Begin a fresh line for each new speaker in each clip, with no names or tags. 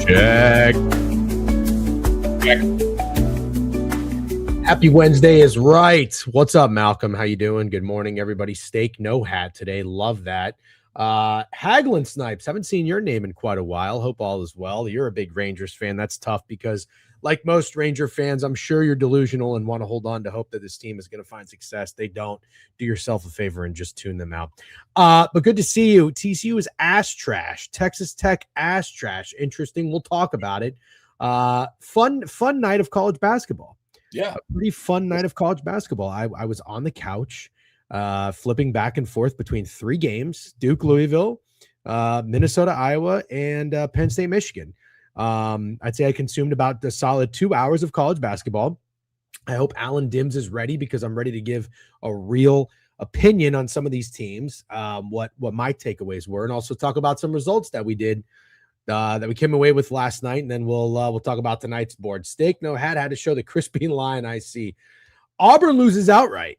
Check. Happy Wednesday is right. What's up, Malcolm? How you doing? Good morning, everybody. Steak no hat today. Love that. Haglin Snipes, haven't seen your name in quite a while. Hope all is well. You're a big Rangers fan. That's tough because, like most Ranger fans, I'm sure you're delusional and want to hold on to hope that this team is going to find success. They don't. Do yourself a favor and just tune them out. But good to see you. TCU is ass trash. Texas Tech ass trash. Interesting. We'll talk about it. Fun night of college basketball.
Yeah,
a pretty fun night of college basketball. I was on the couch, flipping back and forth between three games: Duke, Louisville, Minnesota, Iowa, and Penn State, Michigan. I'd say I consumed about a solid 2 hours of college basketball. I hope Alan Dims is ready because I'm ready to give a real opinion on some of these teams, what my takeaways were, and also talk about some results that we did that we came away with last night, and then we'll talk about tonight's board. Steak no hat had to show the crispy line. I see. Auburn loses outright.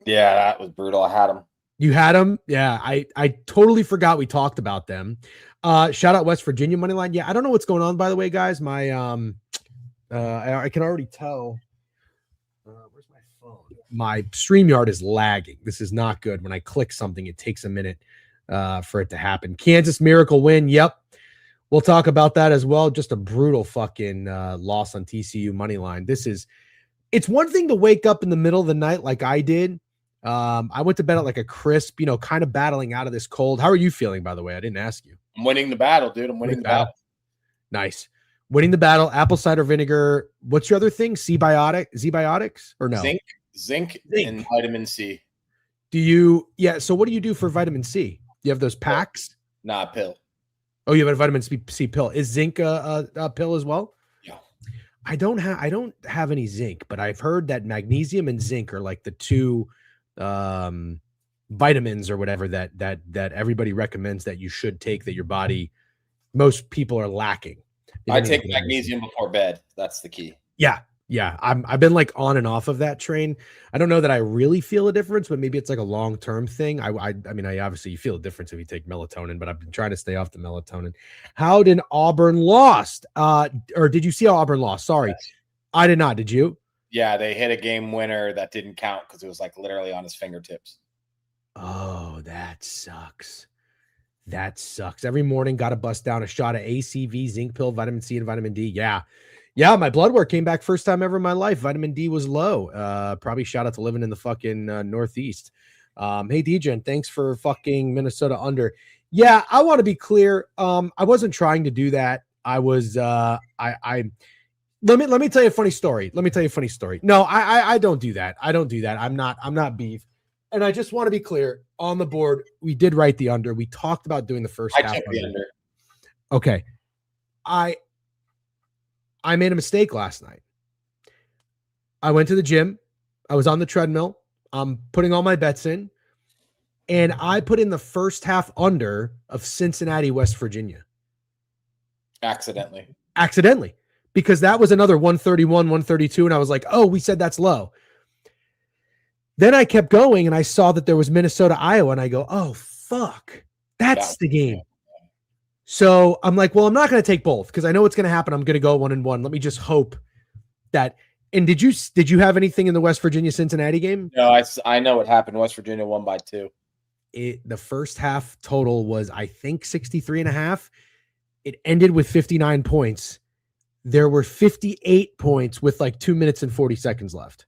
Yeah, that was brutal. I had them.
You had them? Yeah, I totally forgot we talked about them. Shout out West Virginia money line. Yeah, I don't know what's going on, by the way, guys. My I can already tell. Where's my phone? My StreamYard is lagging. This is not good. When I click something, it takes a minute for it to happen. Kansas Miracle win. Yep. We'll talk about that as well. Just a brutal fucking loss on TCU money line. It's one thing to wake up in the middle of the night like I did. I went to bed at like a crisp, kind of battling out of this cold. How are you feeling, by the way? I didn't ask you.
I'm winning the battle, dude. I'm winning the battle.
Nice. Winning the battle. Apple cider vinegar. What's your other thing? Z-biotics or no?
Zinc, and vitamin C.
So what do you do for vitamin C? Do you have those packs?
Nah, pill.
Oh, you have a vitamin C pill. Is zinc a pill as well?
Yeah.
I don't have any zinc, but I've heard that magnesium and zinc are like the two vitamins or whatever that everybody recommends that you should take, that most people are lacking.
I take magnesium before bed. That's the key.
Yeah. I've been like on and off of that train. I don't know that I really feel a difference, but maybe it's like a long-term thing. I mean, obviously you feel a difference if you take melatonin, but I've been trying to stay off the melatonin. How did Auburn lost? Or did you see how Auburn lost? Sorry. Yes. I did not. Did you?
Yeah, they hit a game winner that didn't count because it was like literally on his fingertips.
Oh, that sucks. Every morning, got to bust down a shot of ACV, zinc pill, vitamin C, and vitamin D. Yeah, my blood work came back first time ever in my life. Vitamin D was low. Probably shout out to living in the fucking Northeast. Hey, DJ, thanks for fucking Minnesota under. Yeah, I want to be clear. I wasn't trying to do that. I was. Let me tell you a funny story. No, I don't do that. I'm not beef. And I just want to be clear on the board. We did write the under. We talked about doing the first half.
I took the under.
Okay. I made a mistake last night. I went to the gym. I was on the treadmill. I'm putting all my bets in. And I put in the first half under of Cincinnati, West Virginia.
Accidentally.
Because that was another 131, 132. And I was like, oh, we said that's low. Then I kept going and I saw that there was Minnesota, Iowa. And I go, oh, fuck. That's the game. So I'm like, well, I'm not going to take both because I know what's going to happen. I'm going to go 1-1. Let me just hope that. And did you have anything in the West Virginia Cincinnati game?
No, I know what happened. West Virginia won by 2.
The first half total was, I think, 63.5. It ended with 59 points. There were 58 points with like 2 minutes and 40 seconds left.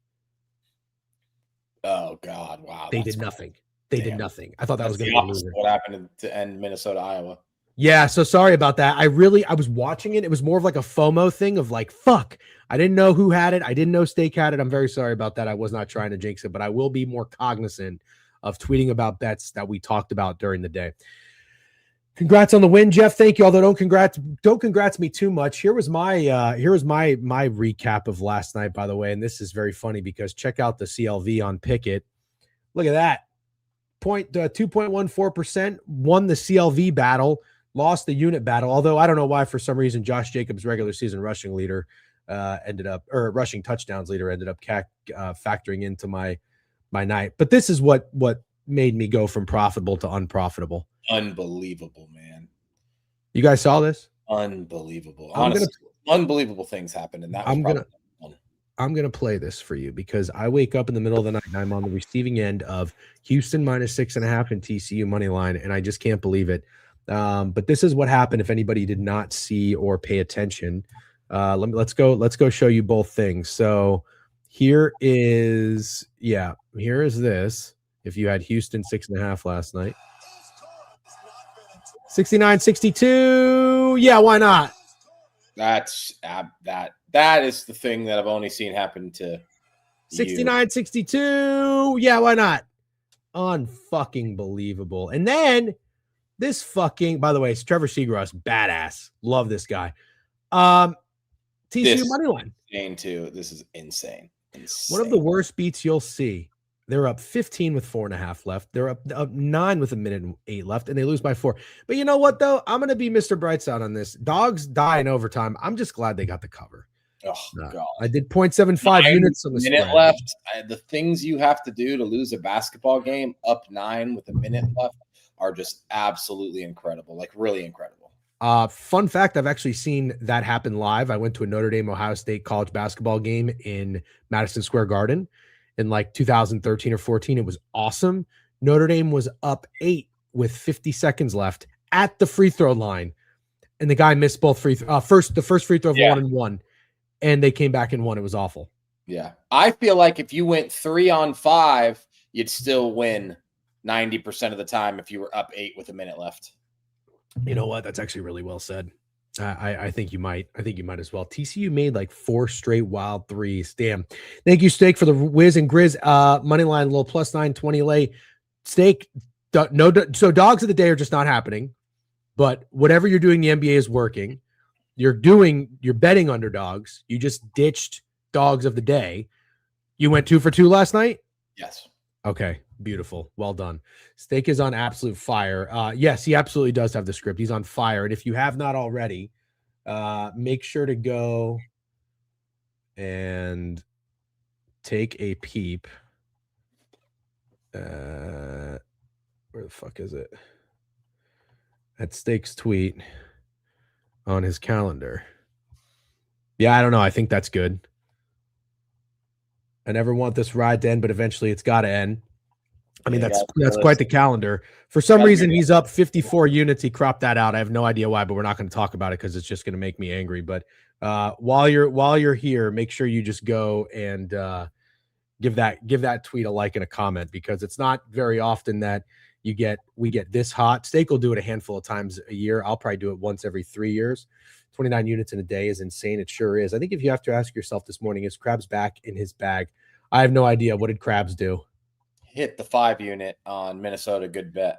Oh God! Wow.
They did nothing. They did nothing. I thought that was going to be a loser.
What happened to end Minnesota, Iowa?
Yeah, so sorry about that. I was watching it. It was more of like a FOMO thing of like, fuck, I didn't know who had it. I didn't know Steak had it. I'm very sorry about that. I was not trying to jinx it, but I will be more cognizant of tweeting about bets that we talked about during the day. Congrats on the win, Jeff. Thank you. Although don't congrats me too much. Here was my recap of last night, by the way. And this is very funny because check out the CLV on Pickett. Look at that. 2.14% won the CLV battle, lost the unit battle. Although I don't know why, for some reason, Josh Jacobs' regular season rushing touchdowns leader ended up factoring into my night. But this is what made me go from profitable to unprofitable.
Unbelievable, man.
You guys saw this?
Unbelievable. Honestly, unbelievable things happened, and that was probably one.
I'm going to play this for you because I wake up in the middle of the night and I'm on the receiving end of Houston -6.5 and TCU money line, and I just can't believe it. But this is what happened if anybody did not see or pay attention. Let's go show you both things. So here is this. If you had Houston 6.5 last night, 69-62. Yeah, why not?
That's that is the thing that I've only seen happen to
69-62. Yeah, why not? Unfucking believable. And then this fucking, by the way, it's Trevor Seagrass, badass. Love this guy. TCU money line.
Insane too. This is insane.
One of the worst beats you'll see. They're up 15 with 4.5 left. They're up 9 with 1:08 left, and they lose by 4. But you know what, though? I'm going to be Mr. Brightside on this. Dogs die in overtime. I'm just glad they got the cover.
Oh, God.
I did 0.75 units on the
minute spread. Left. The things you have to do to lose a basketball game up 9 with a minute left are just absolutely incredible, like really incredible.
Fun fact, I've actually seen that happen live. I went to a Notre Dame Ohio State college basketball game in Madison Square Garden in like 2013 or 14. It was awesome. Notre Dame was up 8 with 50 seconds left at the free throw line, and the guy missed both free the first free throw of 1-1, and they came back and won. It was awful.
Yeah, I feel like if you went 3-on-5, you'd still win 90% of the time if you were up 8 with a minute left.
You know what? That's actually really well said. I think you might. I think you might as well. TCU made like 4 straight wild threes. Damn. Thank you, Steak, for the Wiz and Grizz money line, little plus 920 lay. Steak, so dogs of the day are just not happening. But whatever you're doing, the NBA is working. You're betting underdogs. You just ditched dogs of the day. You went 2 for 2 last night?
Yes.
Okay. Beautiful. Well done. Steak is on absolute fire. Yes, he absolutely does have the script. He's on fire. And if you have not already, make sure to go and take a peep. Where the fuck is it? At Steak's tweet on his calendar. Yeah, I don't know. I think that's good. I never want this ride to end, but eventually it's got to end. I mean, that's quite the calendar. For some reason, he's up 54 units. He cropped that out. I have no idea why, but we're not going to talk about it because it's just going to make me angry. But while you're here, make sure you just go and give that tweet a like and a comment, because it's not very often that we get this hot. Steak will do it a handful of times a year. I'll probably do it once every 3 years. 29 units in a day is insane. It sure is. I think if you have to ask yourself this morning, is Krabs back in his bag? I have no idea. What did Krabs do?
Hit the 5 unit on Minnesota. Good bet.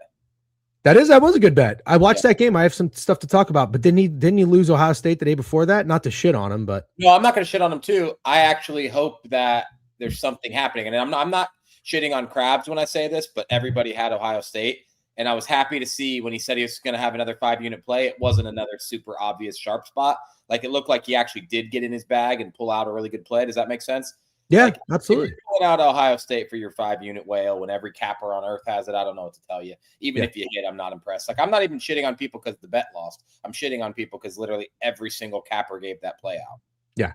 That was a good bet. I watched that game. I have some stuff to talk about, but didn't he lose Ohio State the day before that? Not to shit on him, but
no, I'm not going to shit on him too. I actually hope that there's something happening, and I'm not shitting on Krabs when I say this, but everybody had Ohio State, and I was happy to see when he said he was going to have another 5 unit play. It wasn't another super obvious sharp spot. Like, it looked like he actually did get in his bag and pull out a really good play. Does that make sense?
Yeah, absolutely.
Pulling out Ohio State for your 5 unit whale when every capper on earth has it, I don't know what to tell you. Even if you hit, I'm not impressed. Like, I'm not even shitting on people because the bet lost. I'm shitting on people because literally every single capper gave that play out.
Yeah.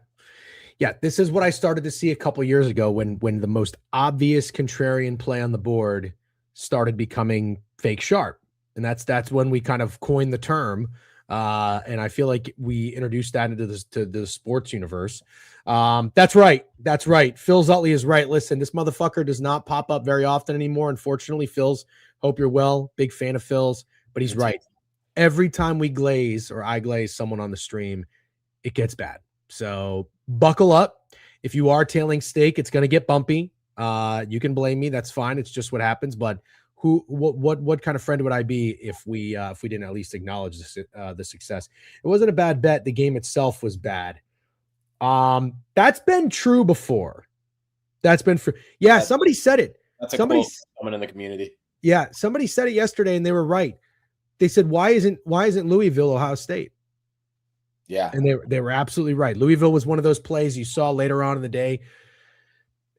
Yeah, this is what I started to see a couple years ago when the most obvious contrarian play on the board started becoming fake sharp. And that's when we kind of coined the term. And I feel like we introduced that into the sports universe. That's right. Phil Zutley is right. Listen, this motherfucker does not pop up very often anymore. Unfortunately, Phil's, hope you're well. Big fan of Phil's, but he's right. Every time we glaze or I glaze someone on the stream, it gets bad. So buckle up. If you are tailing Steak, it's going to get bumpy. You can blame me. That's fine. It's just what happens. But what kind of friend would I be if we didn't at least acknowledge the success? It wasn't a bad bet. The game itself was bad. That's been true before. Somebody said it.
That's somebody coming in the community.
Yeah, somebody said it yesterday, and they were right. They said, "Why isn't Louisville Ohio State?"
Yeah,
and they were absolutely right. Louisville was one of those plays you saw later on in the day.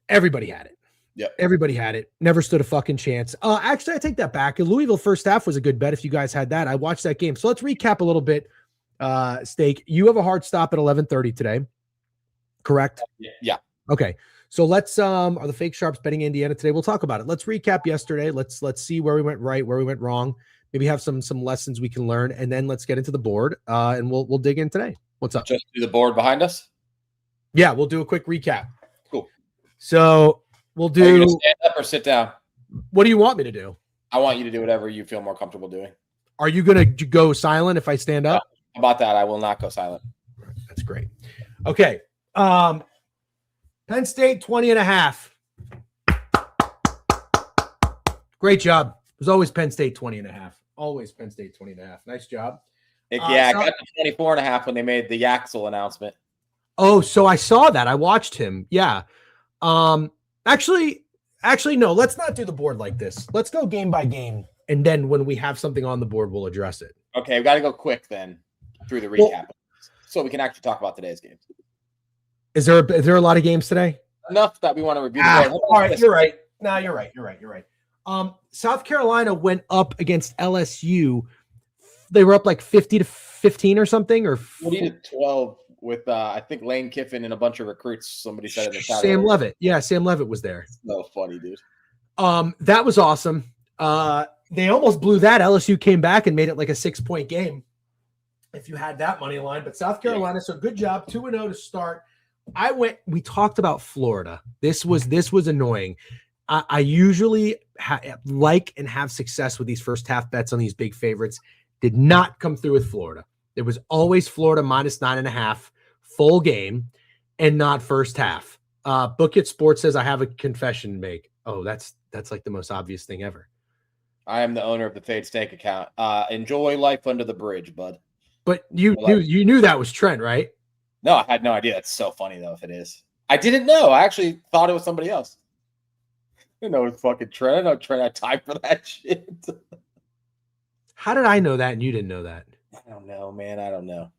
Everybody had it.
Yeah,
everybody had it. Never stood a fucking chance. Actually, I take that back. Louisville first half was a good bet if you guys had that. I watched that game. So let's recap a little bit. Steak, you have a hard stop at 11:30 today, correct?
Yeah.
Okay. So let's are the fake sharps betting Indiana today? We'll talk about it. Let's recap yesterday. Let's see where we went right, where we went wrong. Maybe have some lessons we can learn, and then let's get into the board. And we'll dig in today. What's up?
Just do the board behind us.
Yeah, we'll do a quick recap.
Cool.
So we'll do.
Are you gonna stand up or sit down?
What do you want me to do?
I want you to do whatever you feel more comfortable doing.
Are you gonna go silent if I stand up?
No, about that, I will not go silent.
That's great. Okay. Penn State 20.5. Great job. It was always Penn State 20.5. Always Penn State 20.5. Nice job.
I got to 24.5 when they made the Yaxel announcement.
Oh, so I saw that. I watched him. Yeah. Actually, no, let's not do the board like this. Let's go game by game. And then when we have something on the board, we'll address it.
Okay, we got to go quick then through the recap so we can actually talk about today's games.
Is there a lot of games today?
Enough that we want to review the board.
All right, you're right. No, you're right. South Carolina went up against LSU. They were up like 50-15 or something, or
40-12 with I think Lane Kiffin and a bunch of recruits. Somebody said in the chat.
Sam Levitt. Yeah, Sam Levitt was there.
So funny, dude.
That was awesome. They almost blew that. LSU came back and made it like a 6-point game. If you had that money line, but South Carolina, so good job. 2-0 to start. We talked about Florida. This was annoying. I usually like and have success with these first half bets on these big favorites. Did not come through with Florida. It was always Florida -9.5 full game and not first half. Book It Sports says I have a confession to make. Oh, that's like the most obvious thing ever.
I am the owner of the Fade Steak account. Enjoy life under the bridge, bud.
But you knew that was Trent, right?
No, I had no idea. That's so funny though. If it is, I didn't know. I actually thought it was somebody else. I didn't know it was fucking Trent. I know Trent had time for that shit.
How did I know that and you didn't know that?
I don't know, man. I don't know.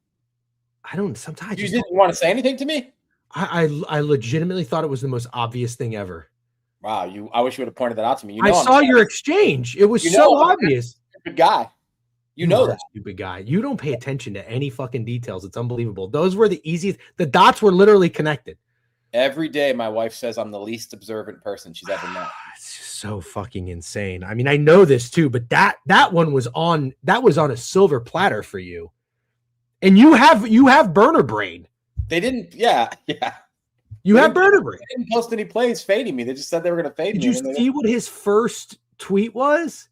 Sometimes
you didn't want to say anything to me?
I legitimately thought it was the most obvious thing ever.
Wow, I wish you would have pointed that out to me.
I saw your exchange. It was so obvious.
Stupid guy. You know that.
Stupid guy. You don't pay attention to any fucking details. It's unbelievable. Those were the easiest. The dots were literally connected.
Every day, my wife says I'm the least observant person she's ever met.
It's just so fucking insane. I mean, I know this too, but that one was on a silver platter for you. And you have burner brain.
They didn't. Yeah.
You have burner brain.
They didn't post any plays fading me. They just said they were going to fade me.
Did you see what his first tweet was?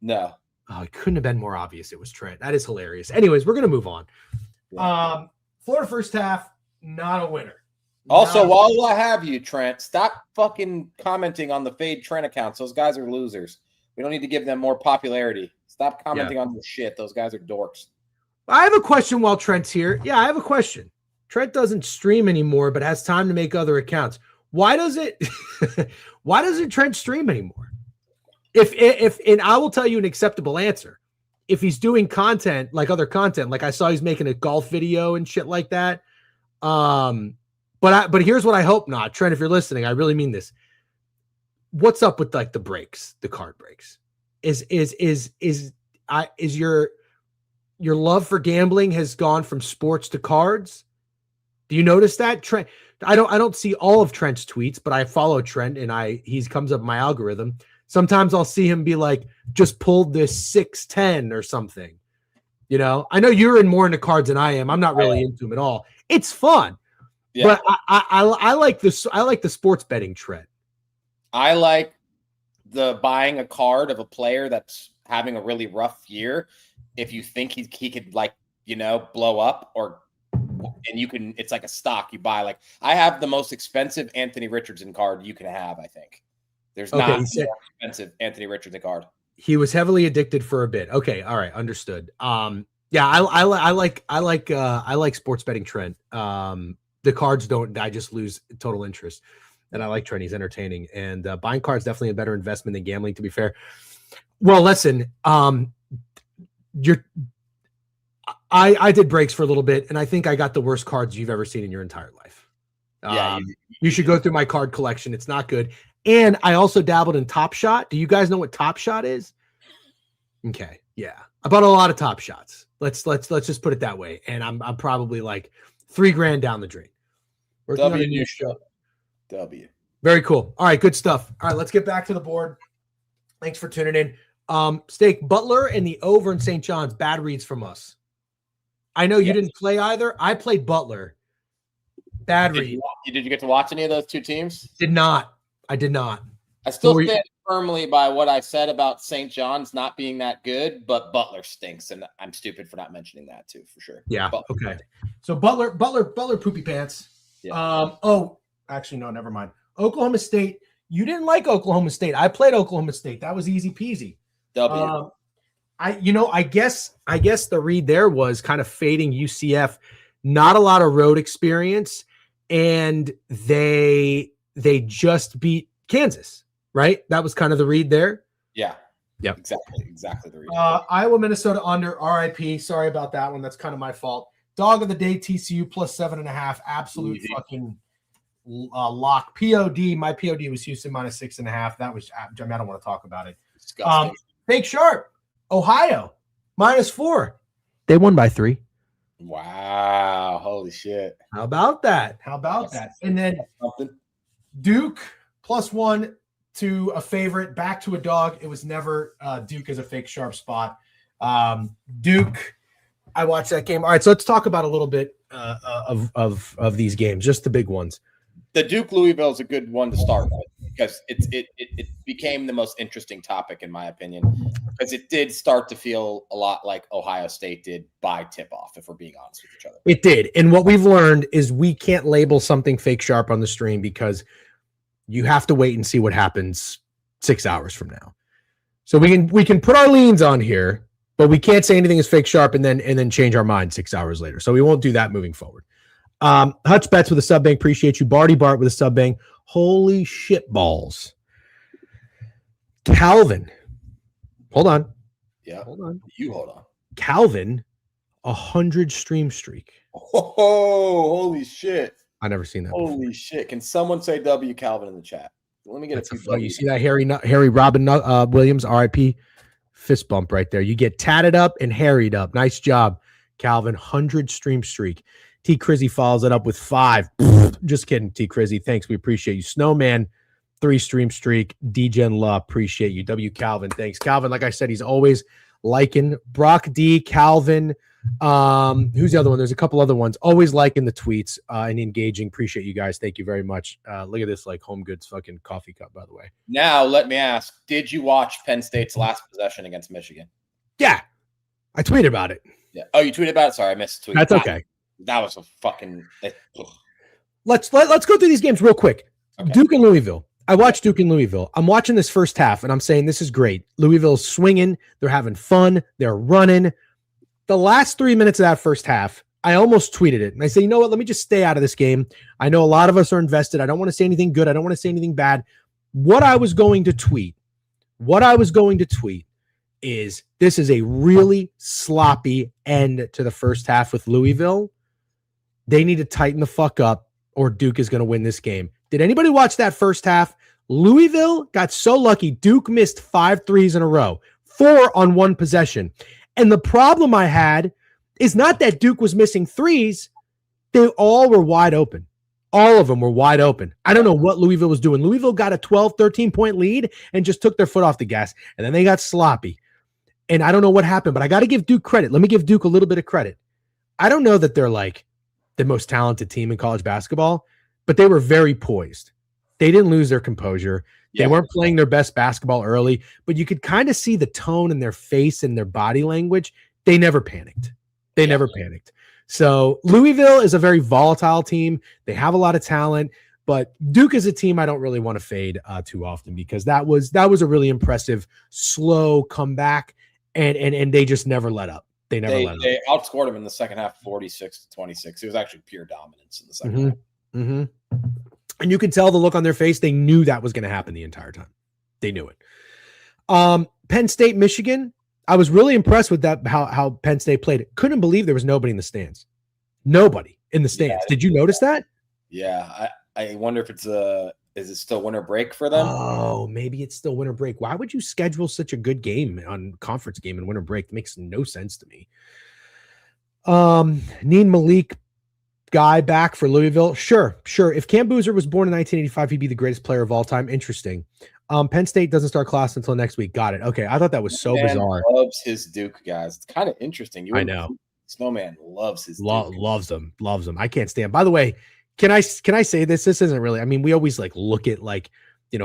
No.
Oh, it couldn't have been more obvious. It was Trent. That is hilarious. Anyways, we're going to move on. Yeah. Florida first half, not a winner.
Also, while I have you, Trent, stop fucking commenting on the Fade Trent accounts. Those guys are losers. We don't need to give them more popularity. Stop commenting on their shit. Those guys are dorks.
I have a question while Trent's here. Yeah, I have a question. Trent doesn't stream anymore, but has time to make other accounts. Why doesn't Trent stream anymore? If and I will tell you an acceptable answer. If he's doing content, like other content, like I saw he's making a golf video and shit like that. But here's what I hope not. Trent, if you're listening, I really mean this. What's up with like the breaks, the card breaks? Is your love for gambling has gone from sports to cards? Do you notice that, Trent? I don't see all of Trent's tweets, but I follow Trent and he comes up in my algorithm. Sometimes I'll see him be like, just pulled this 6-10 or something. You know, I know you're more into cards than I am. I'm not really into them at all. It's fun. Yeah. But I like this. I like the sports betting trend.
I like the buying a card of a player that's having a really rough year. If you think he could blow up and you can, it's like a stock you buy. Like I have the most expensive Anthony Richardson card you can have. I think there's not a more expensive Anthony Richardson card. He
was heavily addicted for a bit. Okay. All right. Understood. Yeah, I like sports betting trend. The cards don't, I just lose total interest. And I like Trent. He's entertaining. And buying cards definitely a better investment than gambling, to be fair. Well, listen, I did breaks for a little bit, and I think I got the worst cards you've ever seen in your entire life. You should go through my card collection. It's not good. And I also dabbled in Top Shot. Do you guys know what Top Shot is? Okay. Yeah. I bought a lot of Top Shots. Let's just put it that way. And I'm probably like $3,000 down the drain.
W new show. W.
Very cool. All right, good stuff. All right, let's get back to the board. Thanks for tuning in. Steak, Butler and the over in St. John's. Bad reads from us. I know you didn't play either. I played Butler. Bad read.
Did you get to watch any of those two teams?
Did not. I did not.
I still stand firmly by what I said about St. John's not being that good, but Butler stinks, and I'm stupid for not mentioning that too, for sure.
Yeah.
Butler.
Okay. So Butler, poopy pants.
Yeah.
Actually, no, never mind. Oklahoma State. You didn't like Oklahoma State. I played Oklahoma State. That was easy peasy.
W.
I guess the read there was kind of fading UCF. Not a lot of road experience, and they just beat Kansas, right? That was kind of the read there.
Yeah.
Yep.
Exactly the read.
Iowa, Minnesota under. RIP. Sorry about that one. That's kind of my fault. Dog of the day, TCU plus 7.5. Absolute fucking lock. POD. My POD was Houston minus 6.5. That was. I don't want to talk about it. Fake Sharp. Ohio minus 4. They won by 3.
Wow. Holy shit.
How about that? And then Duke plus 1 to a favorite, back to a dog. It was never Duke as a fake sharp spot. Duke, I watched that game. All right, so let's talk about a little bit of these games, just the big ones.
The Duke Louisville is a good one to start with because it became the most interesting topic in my opinion because it did start to feel a lot like Ohio State did by tip-off, if we're being honest with each other.
It did, and what we've learned is we can't label something fake sharp on the stream because you have to wait and see what happens 6 hours from now. So we can put our leans on here, but we can't say anything is fake sharp and then change our mind 6 hours later. So we won't do that moving forward. Hutch Betts with a sub bang. Appreciate you. Barty Bart with a sub bang. Holy shit balls. Calvin. Hold on.
Yeah.
Hold on.
You hold on.
Calvin, 100 stream streak.
Oh, holy shit.
I never seen that.
Holy
before.
shit. Can someone say W Calvin in the chat? Let me get
it. You see that Harry Robin Williams, RIP fist bump right there. You get tatted up and harried up. Nice job, Calvin. 100 stream streak. T. Crizzy follows it up with 5. Just kidding, T. Crizzy. Thanks. We appreciate you. Snowman, 3 stream streak. DGen La, appreciate you. W. Calvin, thanks. Calvin, like I said, he's always liking. Brock D. Calvin. Who's the other one? There's a couple other ones. Always liking the tweets and engaging. Appreciate you guys. Thank you very much. Look at this like Home Goods fucking coffee cup, by the way.
Now, let me ask, did you watch Penn State's last possession against Michigan?
Yeah. I tweeted about it.
Yeah. Oh, you tweeted about it? Sorry, I missed the tweet.
That's okay.
That was a fucking.
Let's go through these games real quick. Okay. Duke and Louisville. I watched Duke and Louisville. I'm watching this first half, and I'm saying this is great. Louisville's swinging. They're having fun. They're running. The last 3 minutes of that first half, I almost tweeted it. And I said, you know what? Let me just stay out of this game. I know a lot of us are invested. I don't want to say anything good. I don't want to say anything bad. What I was going to tweet is this is a really sloppy end to the first half with Louisville. They need to tighten the fuck up or Duke is going to win this game. Did anybody watch that first half? Louisville got so lucky. Duke missed 5 threes in a row, 4 on one possession. And the problem I had is not that Duke was missing threes. They all were wide open. All of them were wide open. I don't know what Louisville was doing. Louisville got a 12, 13-point lead and just took their foot off the gas. And then they got sloppy. And I don't know what happened, but I got to give Duke credit. Let me give Duke a little bit of credit. I don't know that they're like the most talented team in college basketball, but they were very poised. They didn't lose their composure. They weren't playing their best basketball early, but you could kind of see the tone in their face and their body language. They never panicked. Never panicked. So Louisville is a very volatile team. They have a lot of talent, but Duke is a team I don't really want to fade too often because that was a really impressive, slow comeback, and they just never let up. They
outscored them in the second half, 46-26. It was actually pure dominance in the second half.
Mm-hmm. And you could tell the look on their face. They knew that was going to happen the entire time. They knew it. Penn State, Michigan. I was really impressed with that, how Penn State played. Couldn't believe there was nobody in the stands. Nobody in the stands. Did you notice that?
Yeah. I wonder if it's a Is it still winter break for them?
Oh, maybe it's still winter break. Why would you schedule such a good game on conference game in winter break? It makes no sense to me. Need Malik guy back for Louisville. Sure. If Cam Boozer was born in 1985, he'd be the greatest player of all time. Interesting. Penn State doesn't start class until next week. Got it. Okay. I thought that was so bizarre.
Loves his Duke guys. It's kind of interesting.
I know.
Snowman loves his Duke.
Loves them. I can't stand. By the way, can I say this? This isn't really, I mean, we always like look at like,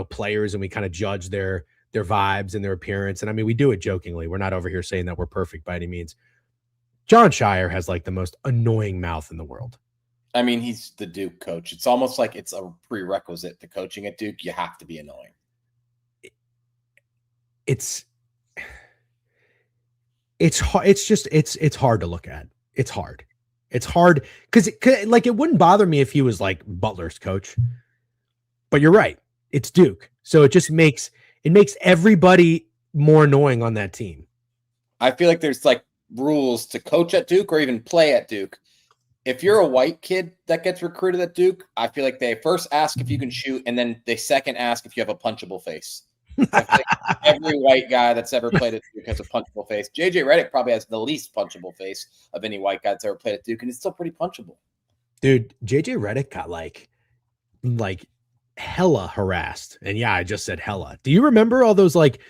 players and we kind of judge their vibes and their appearance. And I mean, we do it jokingly. We're not over here saying that we're perfect by any means. John Shire has like the most annoying mouth in the world.
I mean, he's the Duke coach. It's almost like it's a prerequisite to coaching at Duke. You have to be annoying. It's hard to look at. It's hard because it wouldn't bother me if he was like Butler's coach, but you're right. It's Duke. So it just makes everybody more annoying on that team. I feel like there's like rules to coach at Duke or even play at Duke. If you're a white kid that gets recruited at Duke, I feel like they first ask if you can shoot, and then they second ask if you have a punchable face. I feel like every white guy that's ever played at Duke has a punchable face. JJ Redick probably has the least punchable face of any white guy that's ever played at Duke, and it's still pretty punchable. Dude,
JJ Redick got like hella harassed. And yeah, I just said hella. Do you remember all those like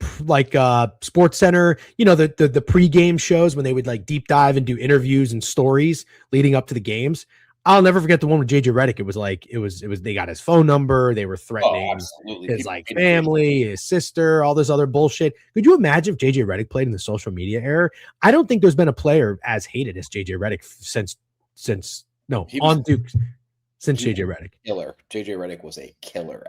Sports Center, the pregame shows when they would like deep dive and do interviews and stories leading up to the games? I'll never forget the one with JJ Redick. It was they got his phone number. They were threatening his like family, his sister, all this other bullshit. Could you imagine if JJ Redick played in the social media era? I don't think there's been a player as hated as JJ Redick since Duke. Since JJ Redick.
Killer. JJ Redick was a killer.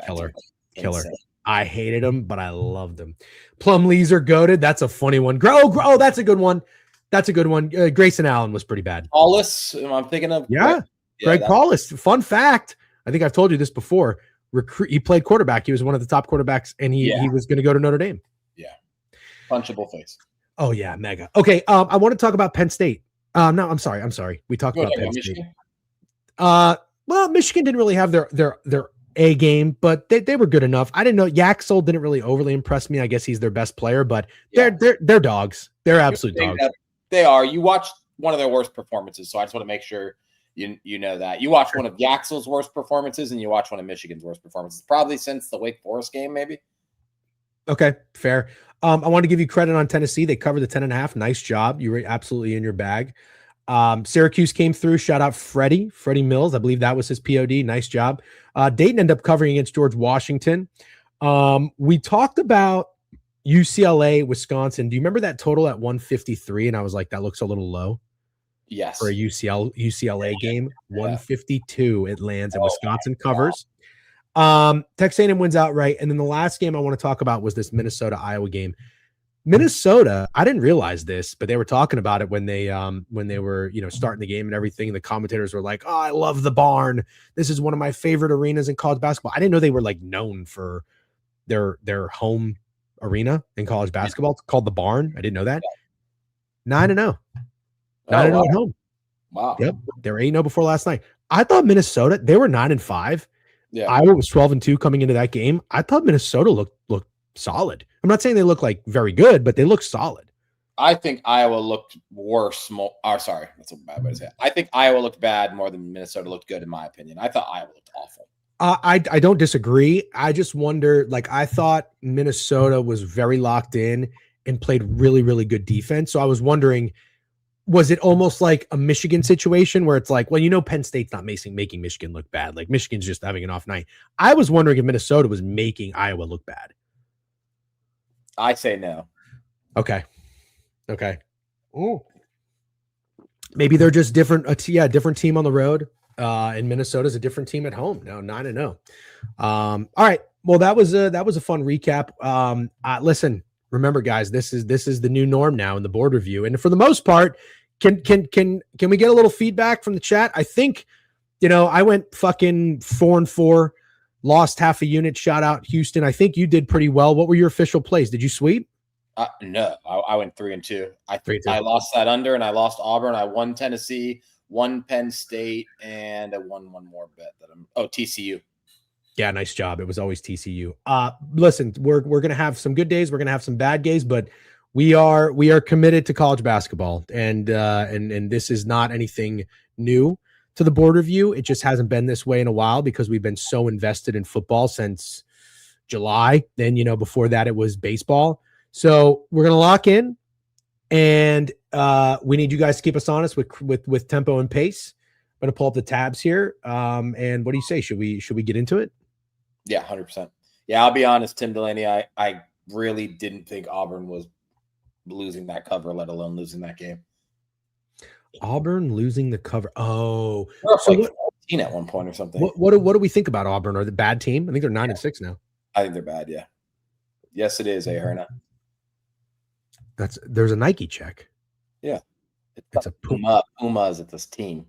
Killer. I hated him, but I loved him. Plumlees are goated. That's a funny one. Oh, that's a good one. Grayson Allen was pretty bad.
Paulus, I'm thinking of.
Yeah, Greg Paulus. Fun fact. I think I've told you this before. He played quarterback. He was one of the top quarterbacks, and he was going to go to Notre Dame.
Yeah. Punchable face.
Oh, yeah, mega. Okay, I want to talk about Penn State. No, I'm sorry. We talked about Penn State. Well, Michigan didn't really have their A game, but they were good enough. I didn't know Yaxel didn't really overly impress me. I guess he's their best player, but they're dogs. They're absolute dogs.
They are. You watched one of their worst performances, so I just want to make sure you know that. You watched one of Yaxel's worst performances, and you watched one of Michigan's worst performances, probably since the Wake Forest game, maybe.
Okay, fair. I want to give you credit on Tennessee. They covered the 10.5. Nice job. You were absolutely in your bag. Syracuse came through. Shout out Freddie Mills. I believe that was his POD. Nice job. Dayton ended up covering against George Washington. We talked about UCLA, Wisconsin. Do you remember that total at 153? And I was like, that looks a little low.
Yes.
For a UCLA game. 152 it lands and Wisconsin covers. Texas A&M wins outright. And then the last game I want to talk about was this Minnesota-Iowa game. Minnesota, I didn't realize this, but they were talking about it when they were, starting the game and everything. The commentators were like, "Oh, I love the Barn. This is one of my favorite arenas in college basketball." I didn't know they were like known for their home arena in college basketball. It's called the Barn. I didn't know that. 9-0. 9-0 at home.
Wow.
Yep. They were 8-0 before last night. I thought Minnesota, they were 9-5.
Yeah.
Iowa was 12-2 coming into that game. I thought Minnesota looked solid. I'm not saying they look like very good, but they look solid.
I think Iowa looked worse. Sorry, that's a bad way to say it. I think Iowa looked bad more than Minnesota looked good, in my opinion. I thought Iowa looked awful.
I don't disagree. I just wonder, I thought Minnesota was very locked in and played really, really good defense. So I was wondering, was it almost like a Michigan situation where it's like, well, Penn State's not making Michigan look bad. Like Michigan's just having an off night. I was wondering if Minnesota was making Iowa look bad.
I say no.
Okay. Ooh. Maybe they're just different. Different team on the road. And Minnesota's a different team at home now, 9-0. All right. Well, that was a fun recap. Listen, remember, guys, this is the new norm now in the board review, and for the most part, can we get a little feedback from the chat? I think, I went fucking 4-4. Lost half a unit. Shout out Houston. I think you did pretty well. What were your official plays? Did you sweep?
No, I went 3-2. I lost that under, and I lost Auburn. I won Tennessee, won Penn State, and I won one more bet TCU.
Yeah, nice job. It was always TCU. Listen, we're gonna have some good days, we're gonna have some bad days, but we are committed to college basketball, and this is not anything new to the board review. It just hasn't been this way in a while because we've been so invested in football since July. Then before that it was baseball. So we're gonna lock in, and we need you guys to keep us honest with tempo and pace. I'm gonna pull up the tabs here. And what do you say? Should we get into it?
Yeah, 100%. Yeah, I'll be honest, Tim Delaney, I really didn't think Auburn was losing that cover, let alone losing that game.
Auburn losing the cover. Oh,
so like 14 at one point or something.
What do we think about Auburn? Are they a bad team? I think they're 9-6 now.
I think they're bad. Yeah. Yes, it is. Herna.
There's a Nike check.
Yeah,
it's a
Puma. Puma is at this team.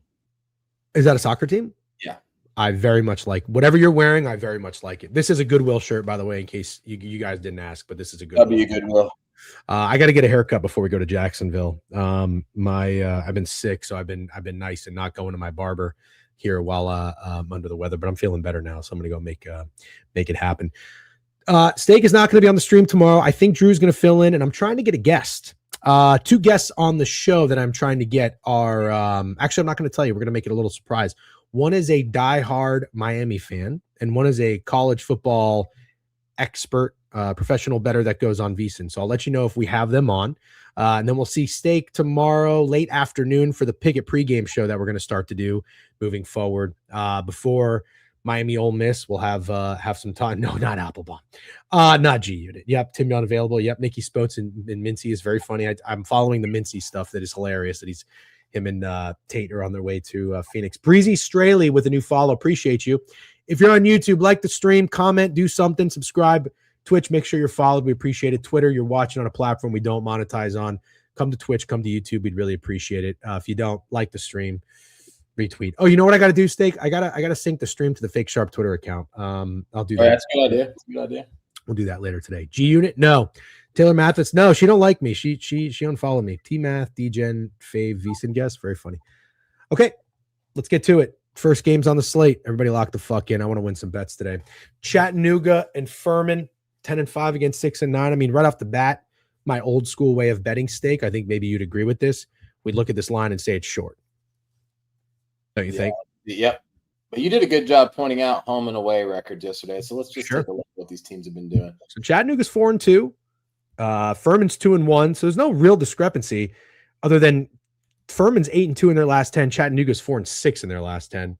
Is that a soccer team?
Yeah.
I very much like whatever you're wearing. I very much like it. This is a Goodwill shirt, by the way, in case you guys didn't ask, but this is a
Goodwill.
I got to get a haircut before we go to Jacksonville. I've been sick, so I've been nice and not going to my barber here while I'm under the weather, but I'm feeling better now, so I'm gonna go make it happen. Steak is not going to be on the stream tomorrow. I think Drew's going to fill in, and I'm trying to get a guest. 2 guests on the show that I'm trying to get are actually, I'm not going to tell you. We're going to make it a little surprise. One is a diehard Miami fan, and one is a college football expert, professional bettor that goes on VSiN. So I'll let you know if we have them on. And then we'll see Steak tomorrow, late afternoon, for the Pickett pregame show that we're going to start to do moving forward. Before Miami Ole Miss, we'll have some time. No, not Applebaum. Not G Unit. Yep, Tim Young available. Yep, Mickey Spotes and Mincy is very funny. I'm following the Mincy stuff that is hilarious. That him and Tate are on their way to Phoenix. Breezy Straley with a new follow. Appreciate you. If you're on YouTube, like the stream, comment, do something, subscribe. Twitch, make sure you're followed. We appreciate it. Twitter, you're watching on a platform we don't monetize on. Come to Twitch, come to YouTube. We'd really appreciate it. If you don't like the stream, retweet. Oh, you know what I got to do, Steak? I gotta sync the stream to the Fake Sharp Twitter account. I'll do that.
That's a good idea. That's a good idea.
We'll do that later today. G Unit, no. Taylor Mathis, no. She don't like me. She unfollowed me. T Math, DGen, Fave, VSiN guest. Very funny. Okay, let's get to it. First game's on the slate. Everybody lock the fuck in. I want to win some bets today. Chattanooga and Furman, 10-5 against 6-9. I mean, right off the bat, my old school way of betting, Steak, I think maybe you'd agree with this. We'd look at this line and say it's short. Don't you think?
Yep. But you did a good job pointing out home and away records yesterday. So let's just take a look at what these teams have been doing.
So Chattanooga's 4-2. Furman's 2-1. So there's no real discrepancy other than Furman's 8-2 in their last 10. Chattanooga's 4-6 in their last 10.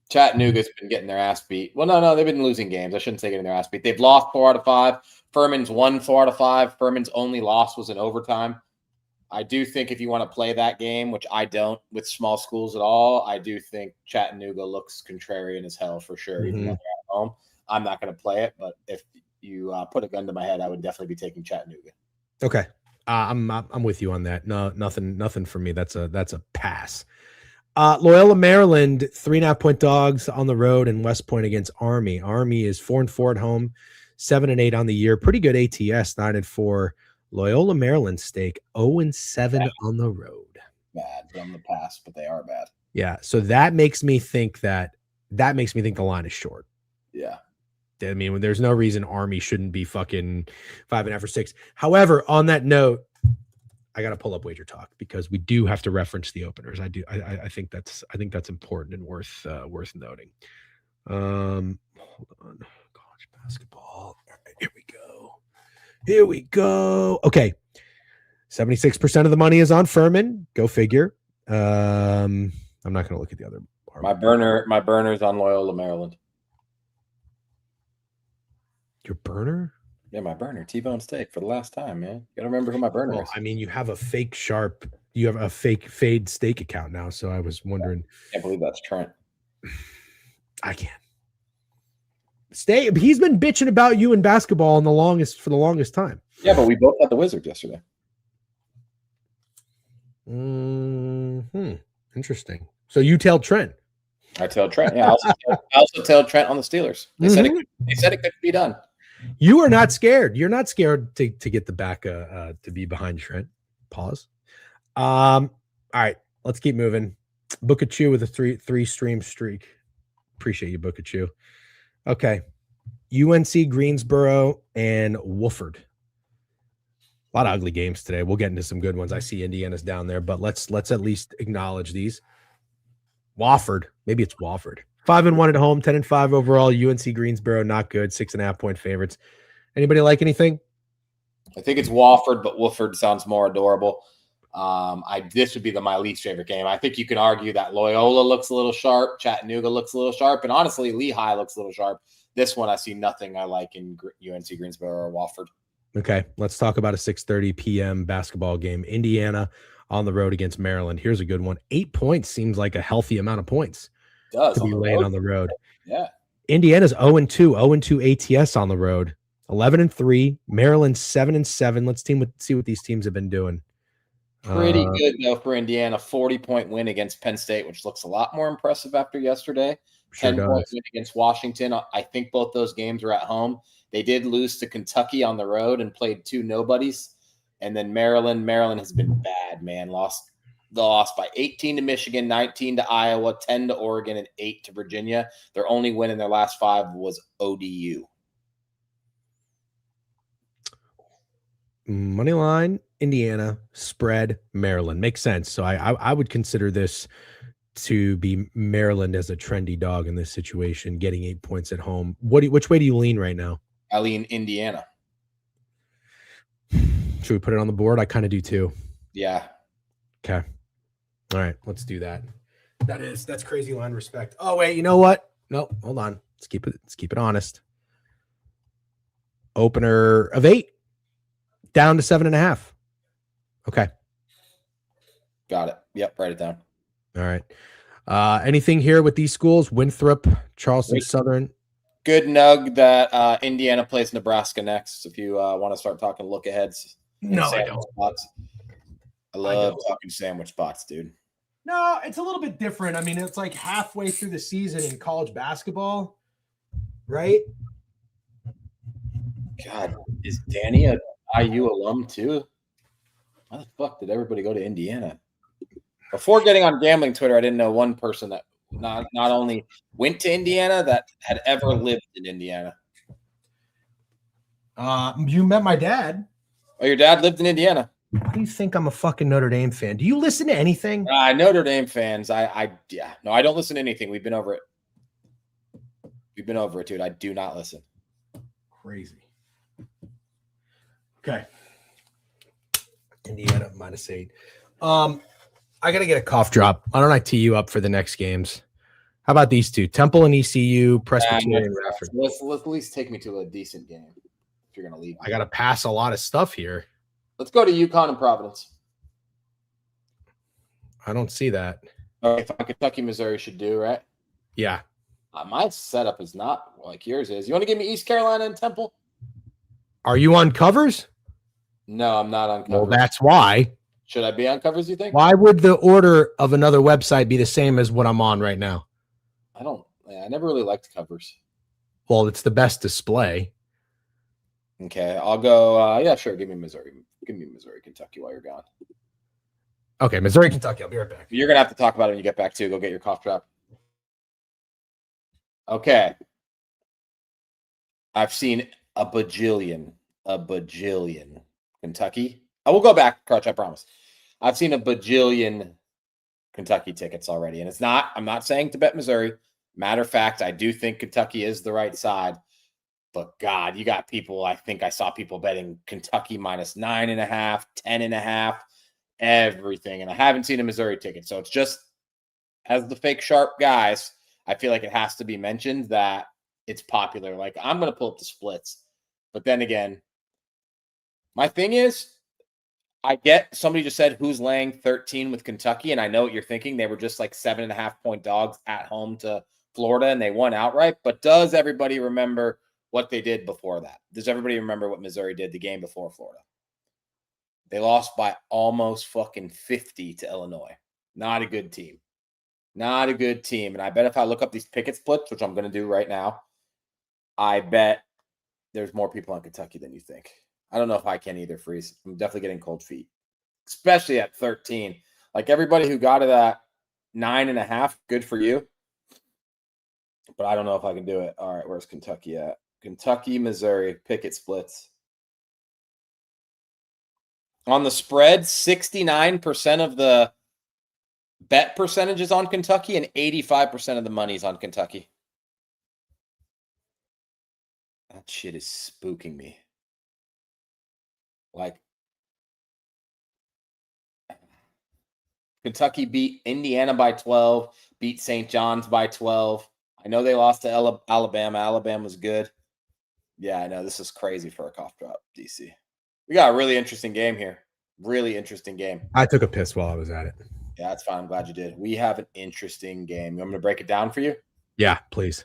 Chattanooga's been getting their ass beat. Well, no, they've been losing games. I shouldn't say getting their ass beat. They've lost 4 out of 5. Furman's won 4 out of 5. Furman's only loss was in overtime. I do think if you want to play that game, which I don't with small schools at all, I do think Chattanooga looks contrarian as hell for sure. Even though they're at home, I'm not going to play it. But if you put a gun to my head, I would definitely be taking Chattanooga.
Okay, I'm with you on that. No, nothing for me. That's a pass. Loyola Maryland 3.5-point dogs on the road, and West Point against Army. Army is 4-4 at home, 7-8 on the year. Pretty good ATS, 9-4. Loyola Maryland Steak 0-7 on the road.
Bad from the past, but they are bad.
Yeah, so that makes me think the line is short.
Yeah.
I mean, there's no reason Army shouldn't be fucking 5.5 or 6. However, on that note, I got to pull up Wager Talk because we do have to reference the openers. I think that's important and worth noting. Hold on. College basketball. All right, here we go. Okay. 76% of the money is on Furman. Go figure. I'm not going to look at the other part.
My burner's on Loyola Maryland.
Your burner?
Yeah, my burner. T-bone steak for the last time, man. You gotta remember who my burner is.
I mean, you have a fake sharp. You have a fake fade steak account now, so I was wondering.
I can't believe that's Trent.
I can't. He's been bitching about you in basketball for the longest time.
Yeah, but we both had the Wizards yesterday.
Interesting. So you tell Trent.
I tell Trent. Yeah, I also tell Trent on the Steelers. They said it could be done.
You are not scared. You're not scared to get the back to be behind Trent. Pause. All right, let's keep moving. Book a chew with a three stream streak. Appreciate you, Booker Chew. Okay. UNC Greensboro and Wofford. A lot of ugly games today. We'll get into some good ones. I see Indiana's down there, but let's at least acknowledge these. Wofford, maybe it's Wofford. 5-1 at home, 10-5 overall. UNC Greensboro, not good. 6.5-point favorites. Anybody like anything?
I think it's Wofford, but Wofford sounds more adorable. This would be my least favorite game. I think you can argue that Loyola looks a little sharp, Chattanooga looks a little sharp, and honestly, Lehigh looks a little sharp. This one, I see nothing I like in UNC Greensboro or Wofford.
Okay, let's talk about a 6:30 p.m. basketball game. Indiana on the road against Maryland. Here's a good one. 8 points seems like a healthy amount of points to be laying on the road.
Yeah.
Indiana's 0-2, 0-2 ATS on the road. 11-3. Maryland 7-7. Let's see what these teams have been doing.
Pretty good though for Indiana. 40-point win against Penn State, which looks a lot more impressive after yesterday. 10-point win against Washington. I think both those games were at home. They did lose to Kentucky on the road and played two nobodies. And then Maryland has been bad, man. They lost by 18 to Michigan, 19 to Iowa, 10 to Oregon, and 8 to Virginia. Their only win in their last 5 was ODU.
Moneyline, Indiana, spread, Maryland. Makes sense. So I would consider this to be Maryland as a trendy dog in this situation, getting 8 points at home. Which way do you lean right now?
I lean Indiana.
Should we put it on the board? I kind of do too.
Yeah.
Okay. All right, let's do that. That's crazy line respect. Oh wait, you know what? No, hold on. Let's keep it honest. Opener of 8, down to 7.5. Okay.
Got it. Yep, write it down.
All right. Anything here with these schools? Winthrop, Charleston Southern.
Good nug that Indiana plays Nebraska next. If you want to start talking look aheads.
No, I don't.
Spots. I love talking sandwich spots, dude.
No, it's a little bit different. I mean, it's like halfway through the season in college basketball, right?
God, is Danny an IU alum too? Why the fuck did everybody go to Indiana? Before getting on gambling Twitter, I didn't know one person that not only went to Indiana that had ever lived in Indiana.
You met my dad.
Oh, your dad lived in Indiana.
Why do you think I'm a fucking Notre Dame fan? Do you listen to anything?
Notre Dame fans. No, I don't listen to anything. We've been over it. Dude. I do not listen.
Crazy. Okay. Indiana -8. I gotta get a cough drop. Why don't I tee you up for the next games? How about these two? Temple and ECU, Presbyterian.
Let's at least take me to a decent game. If you're gonna leave,
I gotta pass a lot of stuff here.
Let's go to UConn and Providence.
I don't see that.
Okay, Kentucky, Missouri should do, right?
Yeah.
My setup is not like yours is. You want to give me East Carolina and Temple?
Are you on covers?
No, I'm not on covers.
Well, that's why.
Should I be on covers, you think?
Why would the order of another website be the same as what I'm on right now?
I never really liked covers.
Well, it's the best display.
Okay, I'll go. Yeah, sure. Give me Missouri. Give me Missouri, Kentucky while you're gone.
Okay, Missouri, Kentucky. I'll be right back.
You're going to have to talk about it when you get back, too. Go get your cough drop. Okay. I've seen a bajillion Kentucky. I will go back, Crutch, I promise. I've seen a bajillion Kentucky tickets already. And I'm not saying to bet Missouri. Matter of fact, I do think Kentucky is the right side. But God, you got people, I think I saw people betting Kentucky -9.5, 10.5, everything. And I haven't seen a Missouri ticket. So it's just, as the fake sharp guys, I feel like it has to be mentioned that it's popular. Like, I'm going to pull up the splits. But then again, my thing is, I get somebody just said who's laying 13 with Kentucky, and I know what you're thinking. They were just like 7.5-point dogs at home to Florida, and they won outright. But does everybody remember what they did before that? Does everybody remember what Missouri did the game before Florida? They lost by almost fucking 50 to Illinois. Not a good team. Not a good team. And I bet if I look up these picket splits, which I'm going to do right now, I bet there's more people on Kentucky than you think. I don't know if I can either, Freeze. I'm definitely getting cold feet, especially at 13. Like everybody who got it at 9.5, good for you. but I don't know if I can do it. All right, where's Kentucky at? Kentucky, Missouri, picket splits. On the spread, 69% of the bet percentage is on Kentucky and 85% of the money is on Kentucky. That shit is spooking me. Like, Kentucky beat Indiana by 12, beat St. John's by 12. I know they lost to Alabama. Alabama was good. Yeah, I know. This is crazy for a cough drop, DC. We got a really interesting game here. Really interesting game.
I took a piss while I was at it.
Yeah, that's fine. I'm glad you did. We have an interesting game. I'm going to break it down for you?
Yeah, please.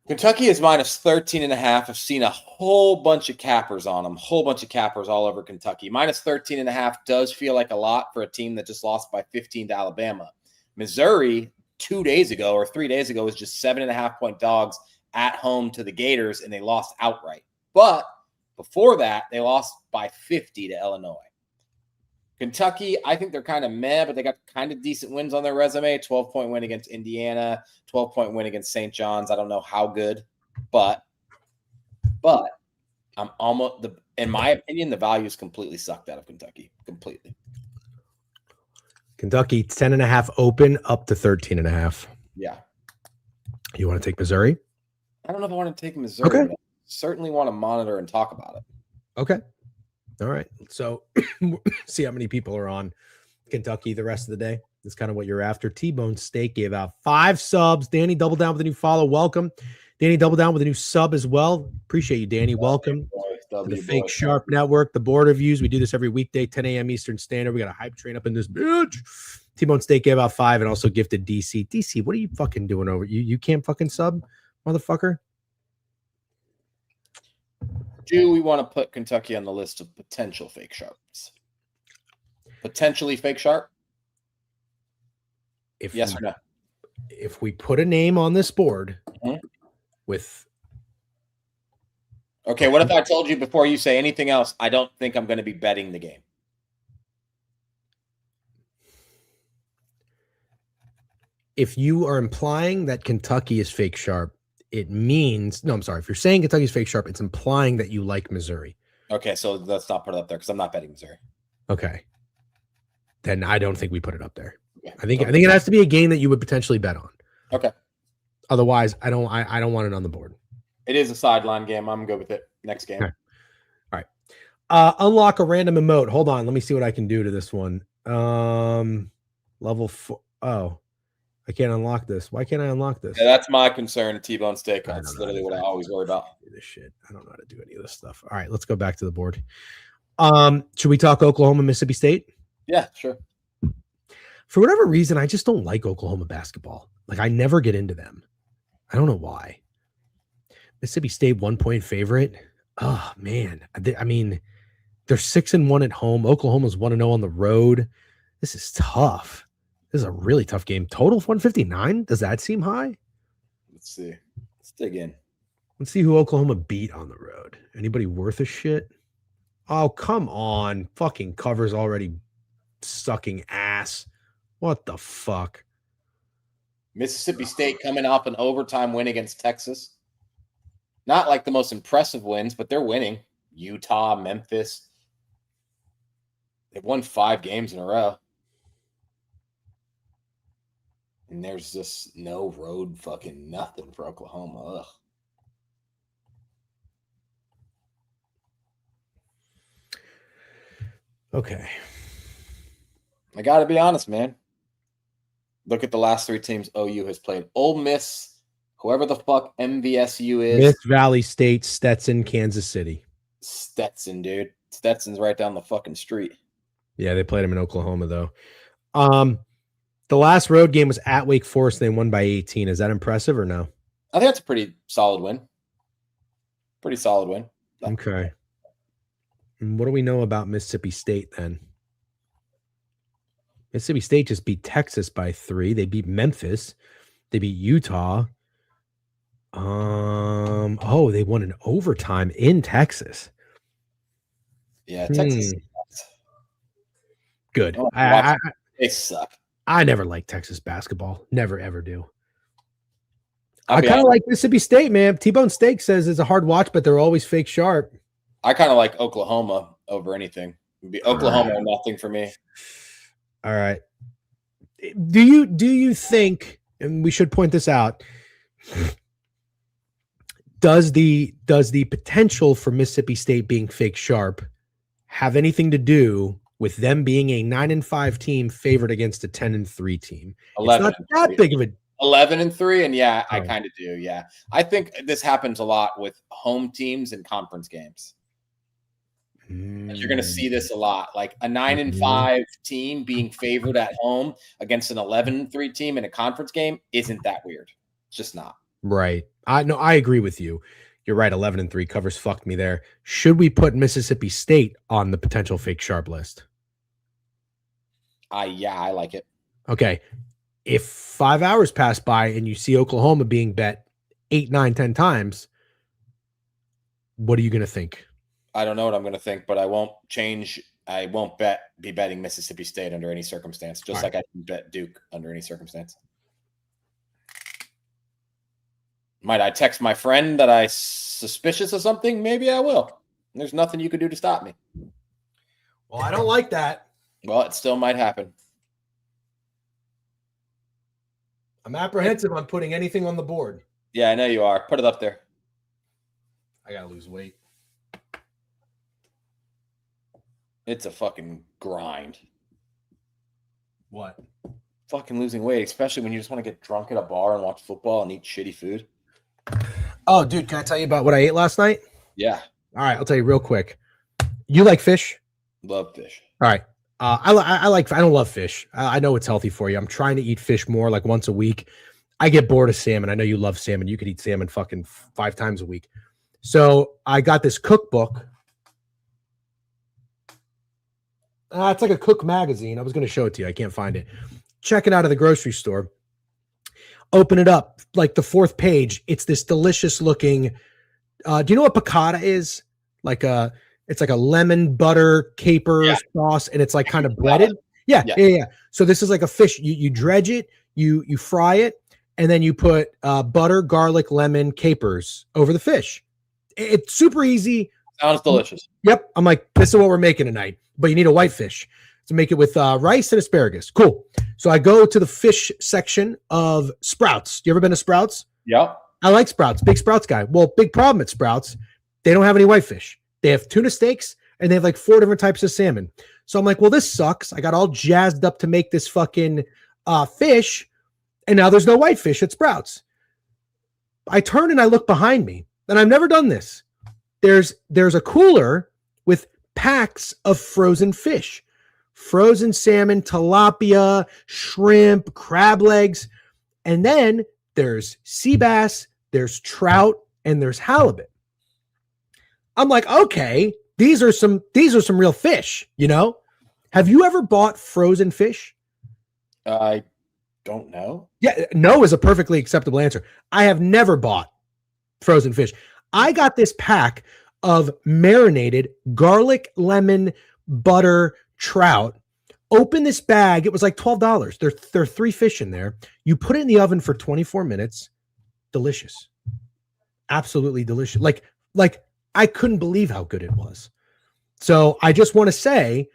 Kentucky is minus 13.5. I've seen a whole bunch of cappers on them. Whole bunch of cappers all over Kentucky. Minus 13.5 does feel like a lot for a team that just lost by 15 to Alabama. Missouri 2 days ago or 3 days ago was just 7.5-point dogs at home to the Gators, and they lost outright. But before that, they lost by 50 to Illinois. Kentucky, I think they're kind of meh, but they got kind of decent wins on their resume. 12-point win against Indiana, 12-point win against St. John's. I don't know how good, but I'm almost, in my opinion, the value is completely sucked out of Kentucky. Completely.
Kentucky, 10.5 open, up to 13.5.
Yeah.
You want to take Missouri?
I don't know if I want to take Missouri.
Okay.
But I certainly want to monitor and talk about it.
Okay. All right. So see how many people are on Kentucky the rest of the day. That's kind of what you're after. T-Bone Steak gave out 5 subs. Danny, double down with a new follow. Welcome. Danny, double down with a new sub as well. Appreciate you, Danny. Welcome to the Fake Sharp Network, the board reviews. We do this every weekday, 10 a.m. Eastern Standard. We got a hype train up in this bitch. T-Bone Steak gave out 5 and also gifted DC. DC, what are you fucking doing over? You can't fucking sub, motherfucker?
Do we want to put Kentucky on the list of potential fake sharps? Potentially fake sharp? Yes or no?
If we put a name on this board with...
Okay, what if I told you before you say anything else, I don't think I'm going to be betting the game?
If you are implying that Kentucky is fake sharp, it means, no, I'm sorry. If you're saying Kentucky's fake sharp, it's implying that you like Missouri.
Okay, so let's not put it up there because I'm not betting Missouri.
Okay. Then I don't think we put it up there. Yeah. I think it has to be a game that you would potentially bet on.
Okay.
Otherwise, I don't want it on the board.
It is a sideline game. I'm good with it. Next game.
Okay. All right. Unlock a random emote. Hold on. Let me see what I can do to this one. Level 4. Oh. I can't unlock this. Why can't I unlock this?
Yeah, that's my concern. T-Bone Steak. That's literally what I always worry about.
This shit. I don't know how to do any of this stuff. All right, let's go back to the board. Should we talk Oklahoma, Mississippi State?
Yeah, sure.
For whatever reason, I just don't like Oklahoma basketball. Like, I never get into them. I don't know why. Mississippi State 1-point favorite. Oh man. I mean, they're 6-1 at home. Oklahoma's 1-0 on the road. This is tough. This is a really tough game. Total of 159. Does that seem high?
Let's see. Let's dig in.
Let's see who Oklahoma beat on the road. Anybody worth a shit? Oh, come on. Fucking covers already sucking ass. What the fuck?
Mississippi State coming off an overtime win against Texas. Not like the most impressive wins, but they're winning. Utah, Memphis. They've won 5 games in a row. And there's just no road fucking nothing for Oklahoma. Ugh.
Okay.
I got to be honest, man. Look at the last 3 teams OU has played. Ole Miss, whoever the fuck MVSU is.
Miss Valley State, Stetson, Kansas City.
Stetson, dude. Stetson's right down the fucking street.
Yeah, they played him in Oklahoma, though. The last road game was at Wake Forest. And they won by 18. Is that impressive or no?
I think that's a pretty solid win. Pretty solid win.
Okay. And what do we know about Mississippi State then? Mississippi State just beat Texas by 3. They beat Memphis. They beat Utah. They won in overtime in Texas.
Yeah, Texas.
Good.
They suck.
I never liked Texas basketball. Never, ever do. I kind of like Mississippi State, man. T-Bone Steak says it's a hard watch, but they're always fake sharp.
I kind of like Oklahoma over anything. It'd be Oklahoma or nothing for me.
All right. Do you think, and we should point this out, does the potential for Mississippi State being fake sharp have anything to do with them being a 9-5 team favored against a 10-3 team?
11
it's not that big of a
11-3, and yeah, I kind of do. Yeah, I think this happens a lot with home teams and conference games. You're going to see this a lot, like a 9-5 team being favored at home against an 11-3 team in a conference game isn't that weird. It's just not.
Right. I agree with you. You're right. 11-3 covers fucked me there. Should we put Mississippi State on the potential fake sharp list?
Yeah, I like it.
Okay. If 5 hours pass by and you see Oklahoma being bet 8, 9, 10 times, what are you going to think?
I don't know what I'm going to think, but I won't change. I won't be betting Mississippi State under any circumstance, just like I didn't bet Duke under any circumstance. Might I text my friend that I'm suspicious of something? Maybe I will. There's nothing you can do to stop me.
Well, I don't like that.
Well, it still might happen.
I'm apprehensive on putting anything on the board.
Yeah, I know you are. Put it up there.
I got to lose weight.
It's a fucking grind.
What?
Fucking losing weight, especially when you just want to get drunk at a bar and watch football and eat shitty food.
Oh, dude, can I tell you about what I ate last night?
Yeah.
All right, I'll tell you real quick. You like fish?
Love fish.
All right. I don't love fish. I know it's healthy for you. I'm trying to eat fish more, like once a week. I get bored of salmon. I know you love salmon. You could eat salmon fucking 5 times a week. So I got this cookbook. It's like a cook magazine. I was going to show it to you. I can't find it. Check it out of the grocery store. Open it up. Like the 4th page, it's this delicious looking. Do you know what piccata is? It's like a lemon butter caper sauce, and it's like kind of breaded. Yeah. So this is like a fish. You dredge it, you fry it, and then you put butter, garlic, lemon, capers over the fish. It's super easy.
Sounds delicious.
Yep. I'm like, this is what we're making tonight, but you need a whitefish to make it with rice and asparagus. Cool. So I go to the fish section of Sprouts. You ever been to Sprouts?
Yep.
I like Sprouts. Big Sprouts guy. Well, big problem at Sprouts. They don't have any whitefish. They have tuna steaks and they have like 4 different types of salmon. So I'm like, well, this sucks. I got all jazzed up to make this fucking fish, and now there's no whitefish at Sprouts. I turn and I look behind me, and I've never done this. There's a cooler with packs of frozen fish, frozen salmon, tilapia, shrimp, crab legs, and then there's sea bass, there's trout, and there's halibut. I'm like, okay, these are some real fish, you know? Have you ever bought frozen fish?
I don't know.
Yeah, no is a perfectly acceptable answer. I have never bought frozen fish. I got this pack of marinated garlic, lemon, butter, trout. Open this bag. It was like $12. There are 3 fish in there. You put it in the oven for 24 minutes. Delicious. Absolutely delicious. Like I couldn't believe how good it was. So I just want to say,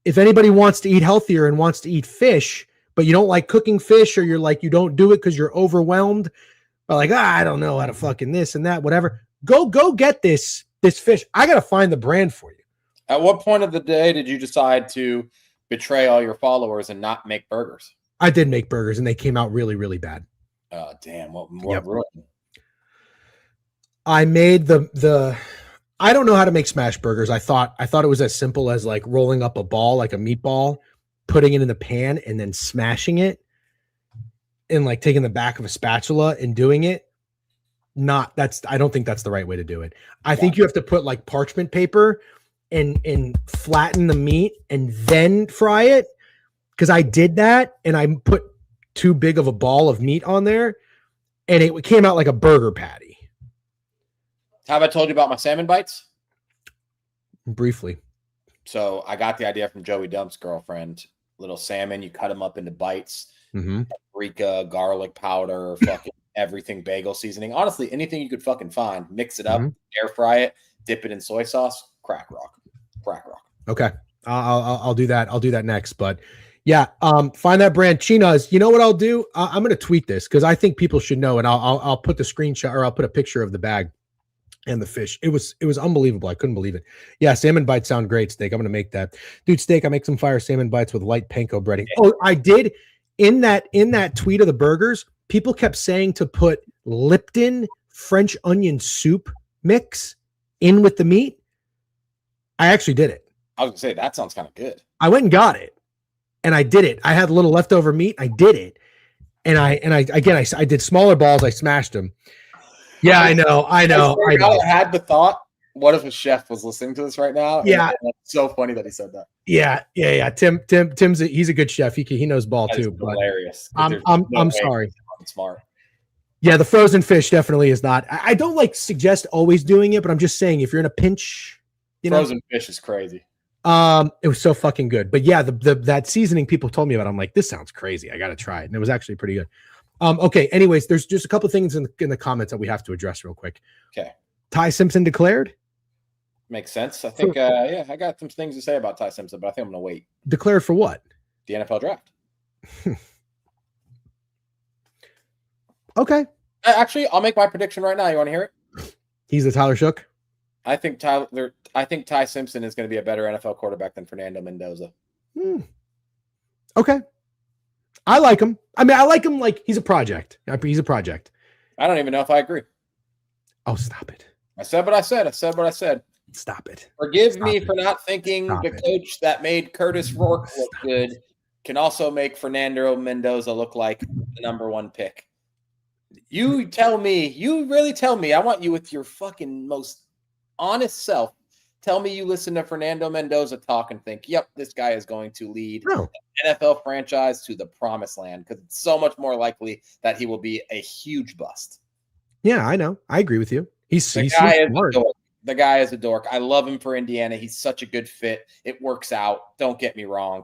if anybody wants to eat healthier and wants to eat fish, but you don't like cooking fish, or you're like, you don't do it because you're overwhelmed, or like, I don't know how to fucking this and that, whatever, go get this fish. I got to find the brand for you.
At what point of the day did you decide to betray all your followers and not make burgers?
I did make burgers, and they came out really, really bad.
Oh, damn. What ruined?
I made the I don't know how to make smash burgers. I thought it was as simple as like rolling up a ball, like a meatball, putting it in the pan, and then smashing it, and like taking the back of a spatula and doing it. I don't think that's the right way to do it. I think you have to put like parchment paper and flatten the meat and then fry it. Because I did that, and I put too big of a ball of meat on there, and it came out like a burger patty.
Have I told you about my salmon bites?
Briefly.
So I got the idea from Joey Dump's girlfriend. Little salmon, you cut them up into bites.
Mm-hmm.
Paprika, garlic powder, fucking everything bagel seasoning. Honestly, anything you could fucking find, mix it up, air fry it, dip it in soy sauce, crack rock.
Okay. I'll do that. I'll do that next. But yeah, find that brand China's. You know what I'll do? I'm going to tweet this because I think people should know, and I'll put the screenshot, or I'll put a picture of the bag and the fish. It was unbelievable. I couldn't believe it. Yeah, salmon bites sound great, Steak. I'm going to make that. Dude, Steak, I make some fire salmon bites with light panko breading. Oh, I did. In that tweet of the burgers, people kept saying to put Lipton French onion soup mix in with the meat. I actually did it.
I was gonna say that sounds kind of good.
I went and got it, and I did it. I had a little leftover meat. I did it, and I did smaller balls. I smashed them. Yeah, I know. I
had the thought. What if a chef was listening to this right now?
Yeah,
it's so funny that he said that.
Yeah. Tim's he's a good chef. He knows ball too.
Hilarious.
I'm sorry.
Smart. Yeah,
the frozen fish definitely is not. I don't suggest always doing it, but I'm just saying if you're in a pinch,
frozen fish is crazy.
It was so fucking good. But yeah, that seasoning people told me about, I'm like, this sounds crazy. I got to try it. And it was actually pretty good. Okay. Anyways, there's just a couple things in the comments that we have to address real quick.
Okay.
Ty Simpson declared.
Makes sense. I think, I got some things to say about Ty Simpson, but I think I'm going to wait.
Declared for what?
The NFL draft.
Okay.
Actually, I'll make my prediction right now. You want to hear it?
He's the Tyler Shook.
I think Ty Simpson is going to be a better NFL quarterback than Fernando Mendoza.
Okay. I like him. I mean, I like him like he's a project. He's a project.
I don't even know if I agree.
Oh, stop it.
I said what I said.
Stop it.
Forgive me for not thinking the coach that made Curtis Rourke look good can also make Fernando Mendoza look like the number one pick. You really tell me. I want you with your fucking most honest self. Tell me you listen to Fernando Mendoza talk and think, yep, this guy is going to lead an NFL franchise to the promised land, because it's so much more likely that he will be a huge bust.
Yeah, I know. I agree with you.
The guy is a dork. I love him for Indiana. He's such a good fit. It works out. Don't get me wrong.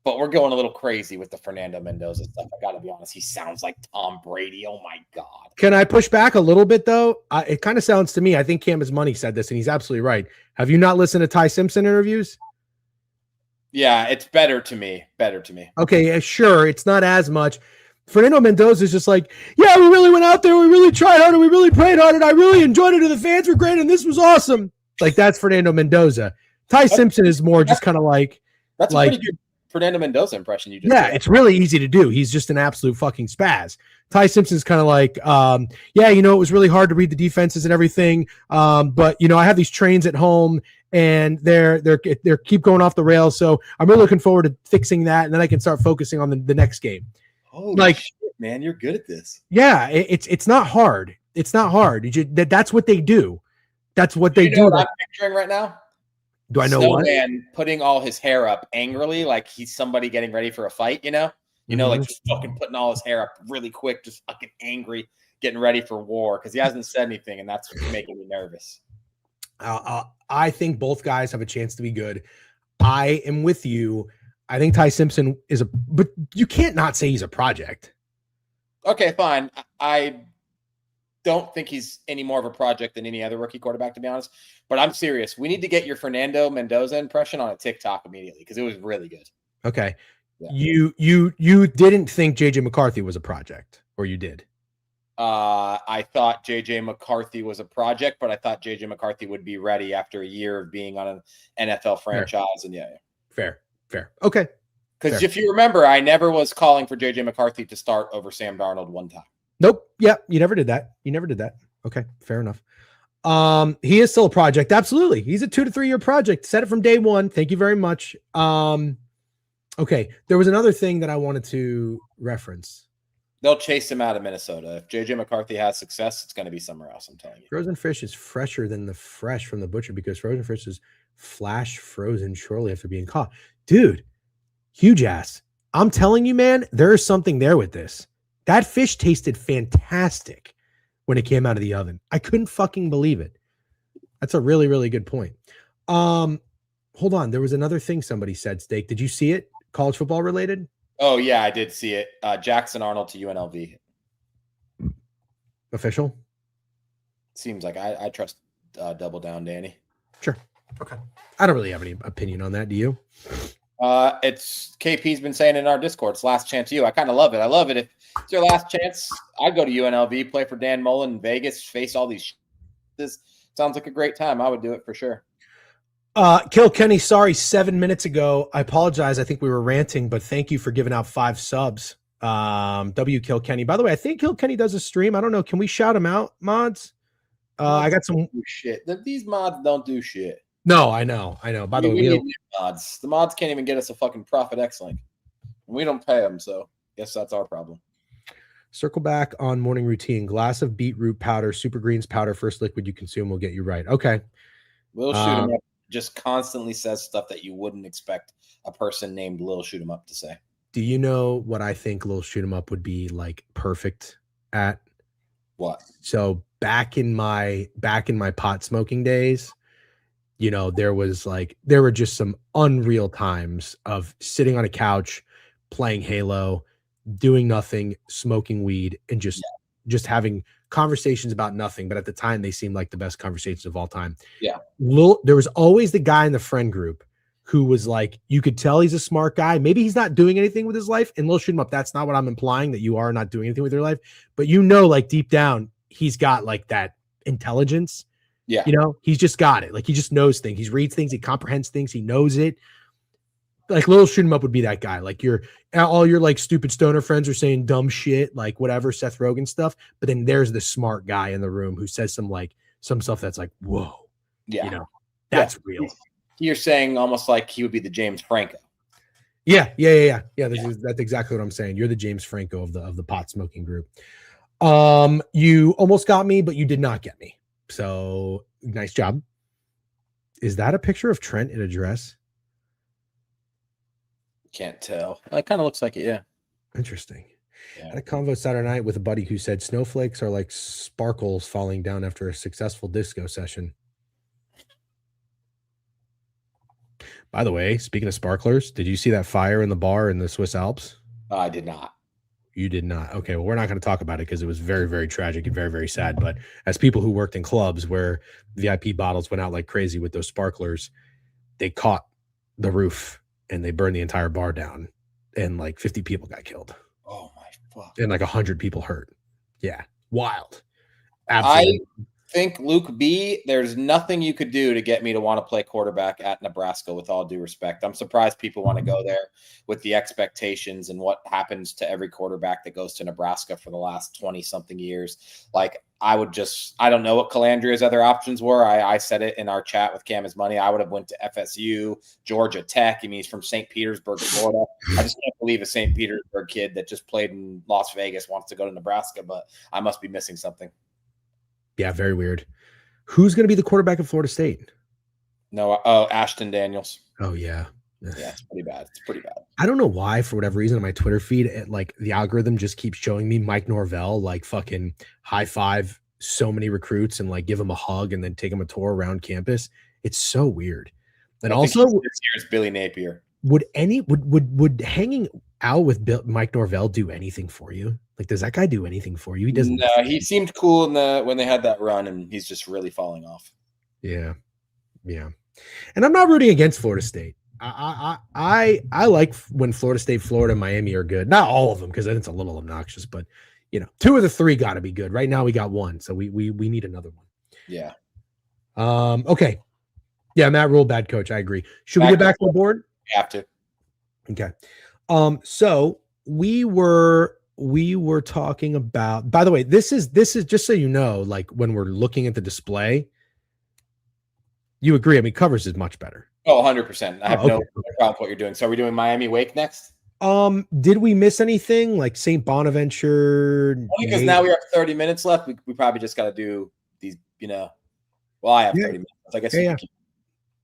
But we're going a little crazy with the Fernando Mendoza stuff. I got to be honest. He sounds like Tom Brady. Oh, my God.
Can I push back a little bit, though? It kind of sounds to me, I think Cam is Money said this, and he's absolutely right. Have you not listened to Ty Simpson interviews?
Yeah, it's better to me.
Okay, sure. It's not as much. Fernando Mendoza is just like, yeah, we really went out there. We really tried hard, and we really prayed hard, and I really enjoyed it, and the fans were great, and this was awesome. Like, that's Fernando Mendoza. Ty Simpson is more just kind of like.
That's a pretty good Fernando Mendoza impression you just
did. It's really easy to do. He's just an absolute fucking spaz. Ty Simpson's kind of like, it was really hard to read the defenses and everything. But I have these trains at home and they're keep going off the rails. So I'm really looking forward to fixing that. And then I can start focusing on the next game.
Holy shit, man, you're good at this.
Yeah. It's not hard. It's not hard. That's what they do. That's what they do.
What I'm picturing right now?
Do I know what?
Snowman putting all his hair up angrily, like he's somebody getting ready for a fight, like just fucking putting all his hair up really quick, just fucking angry, getting ready for war because he hasn't said anything, and that's what's making me nervous.
I think both guys have a chance to be good. I am with you. I think Ty Simpson but you can't not say he's a project.
Okay, fine. I don't think he's any more of a project than any other rookie quarterback, to be honest. But I'm serious. We need to get your Fernando Mendoza impression on a TikTok immediately because it was really good.
Okay. Yeah. You didn't think JJ McCarthy was a project, or you did?
I thought JJ McCarthy was a project, but I thought JJ McCarthy would be ready after a year of being on an NFL franchise.
Fair. And Fair. Okay.
Because if you remember, I never was calling for JJ McCarthy to start over Sam Darnold one time.
Nope. Yeah, you never did that. Okay, fair enough. He is still a project. Absolutely. He's a 2 to 3 year project. Said it from day one. Thank you very much. Okay. There was another thing that I wanted to reference.
They'll chase him out of Minnesota. If JJ McCarthy has success, it's going to be somewhere else, I'm telling you.
Frozen fish is fresher than the fresh from the butcher because frozen fish is flash frozen shortly after being caught. Dude, huge ass. I'm telling you, man, there is something there with this. That fish tasted fantastic when it came out of the oven. I couldn't fucking believe it. That's a really, really good point. Hold on. There was another thing somebody said, Steak. Did you see it? College football related?
Oh, yeah, I did see it. Jackson Arnold to UNLV.
Official?
Seems like I trust double down, Danny.
Sure. Okay. I don't really have any opinion on that. Do you?
It's KP's been saying in our Discord, it's last chance you. I kind of love it. I love it. If it's your last chance, I'd go to UNLV, play for Dan Mullen in Vegas, face all these. This sounds like a great time. I would do it for sure.
Kill Kenny, sorry, 7 minutes ago. I apologize. I think we were ranting, but thank you for giving out 5 subs. W Kill Kenny. By the way, I think Kill Kenny does a stream. I don't know. Can we shout him out, mods? I got some
shit. These mods don't do shit.
No, I know. By the way,
we need mods. The mods can't even get us a fucking Profit X link. We don't pay them, so guess that's our problem.
Circle back on morning routine. Glass of beetroot powder, super greens powder, first liquid you consume will get you right. Okay.
Lil Shoot 'em up just constantly says stuff that you wouldn't expect a person named Lil Shoot 'em up to say.
Do you know what I think Lil Shoot 'em up would be like perfect at?
What?
So back in my pot smoking days, you know, there were just some unreal times of sitting on a couch, playing Halo, doing nothing, smoking weed, and just having conversations about nothing. But at the time, they seemed like the best conversations of all time.
Yeah.
There was always the guy in the friend group who was like, you could tell he's a smart guy. Maybe he's not doing anything with his life. And Lil Shoot 'em up, that's not what I'm implying, that you are not doing anything with your life. But you know, like deep down, he's got like that intelligence.
Yeah.
You know, he's just got it. Like he just knows things. He reads things. He comprehends things. He knows it. Like Lil Shoot 'em up would be that guy. Like all your like stupid stoner friends are saying dumb shit, like whatever, Seth Rogen stuff. But then there's the smart guy in the room who says some stuff that's like, whoa.
Yeah.
You know, that's real.
You're saying almost like he would be the James Franco.
Yeah. That's exactly what I'm saying. You're the James Franco of the pot smoking group. You almost got me, but you did not get me. So nice job. Is that a picture of Trent in a dress?
Can't tell. It kind of looks like it, yeah.
Interesting. Yeah. I had a convo Saturday night with a buddy who said snowflakes are like sparkles falling down after a successful disco session. By the way, speaking of sparklers, did you see that fire in the bar in the Swiss Alps?
I did not.
You did not. Okay, well, we're not going to talk about it because it was very, very tragic and very, very sad. But as people who worked in clubs where VIP bottles went out like crazy with those sparklers, they caught the roof and they burned the entire bar down, and like 50 people got killed.
Oh my fuck!
And like 100 people hurt. Yeah, wild. Absolutely.
I think Luke B, there's nothing you could do to get me to want to play quarterback at Nebraska, with all due respect. I'm surprised people want to go there with the expectations and what happens to every quarterback that goes to Nebraska for the last 20 something years. Like I don't know what Calandria's other options were. I said it in our chat with Cam is Money. I would have went to FSU, Georgia Tech. I mean, he's from St. Petersburg, Florida. I just can't believe a St. Petersburg kid that just played in Las Vegas wants to go to Nebraska, but I must be missing something.
Yeah, very weird. Who's going to be the quarterback of Florida State?
Ashton Daniels.
Oh, yeah.
Yeah, it's pretty bad.
I don't know why, for whatever reason, on my Twitter feed, like the algorithm just keeps showing me Mike Norvell, like fucking high five so many recruits and like give them a hug and then take them a tour around campus. It's so weird. And also,
this year's Billy Napier.
Would hanging out with Mike Norvell do anything for you? Like, does that guy do anything for you? He doesn't.
No, he seemed cool when they had that run, and he's just really falling off.
Yeah. And I'm not rooting against Florida State. I like when Florida State, Florida, Miami are good. Not all of them, because then it's a little obnoxious. But 2 of the 3 got to be good. Right now we got 1, so we need another one.
Yeah.
Okay. Yeah, Matt Rule, bad coach. I agree. Should we get back to the board?
We have to.
Okay. So we were talking about, by the way, this is just so you know, like when we're looking at the display, you agree. I mean, covers is much better.
Oh, 100%. I have no problem with what you're doing. So are we doing Miami Wake next?
Did we miss anything like St. Bonaventure?
Only because now we have 30 minutes left. We probably just got to do these, well, I have 30 minutes. I guess.
Yeah.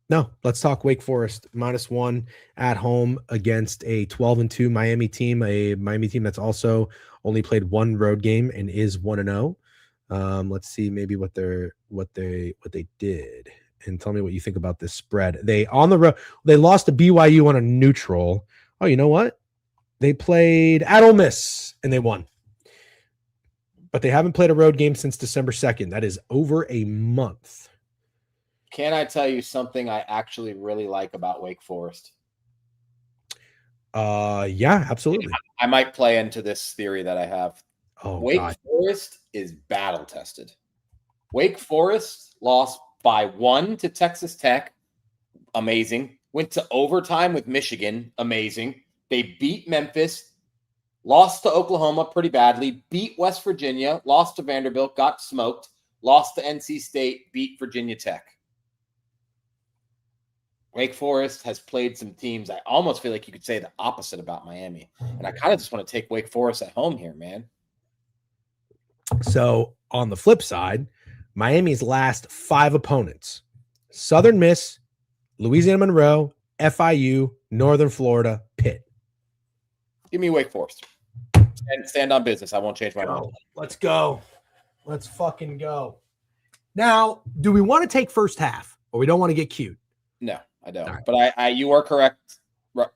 No, let's talk Wake Forest -1 at home against a 12-2 Miami team, a Miami team that's also only played 1 road game and is 1-0. Let's see maybe what they did, and tell me what you think about this spread. They on the road, they lost to BYU on a neutral. Oh, you know what? They played at Ole Miss and they won. but they haven't played a road game since December 2nd. That is over a month.
Can I tell you something I actually really like about Wake Forest?
Yeah, absolutely.
I might play into this theory that I have.
Oh,
Wake
God.
Forest is battle tested. Wake Forest lost by 1 to Texas Tech. Amazing. Went to overtime with Michigan. Amazing. They beat Memphis, lost to Oklahoma pretty badly, beat West Virginia, lost to Vanderbilt, got smoked, lost to NC State, beat Virginia Tech. Wake Forest has played some teams. I almost feel like you could say the opposite about Miami. And I kind of just want to take Wake Forest at home here, man.
So on the flip side, Miami's last 5 opponents: Southern Miss, Louisiana Monroe, FIU, Northern Florida, Pitt.
Give me Wake Forest. Stand on business. I won't change my mind.
Let's go. Let's fucking go. Now, do we want to take first half, or we don't want to get cute?
No, I don't.
Right.
But you are correct.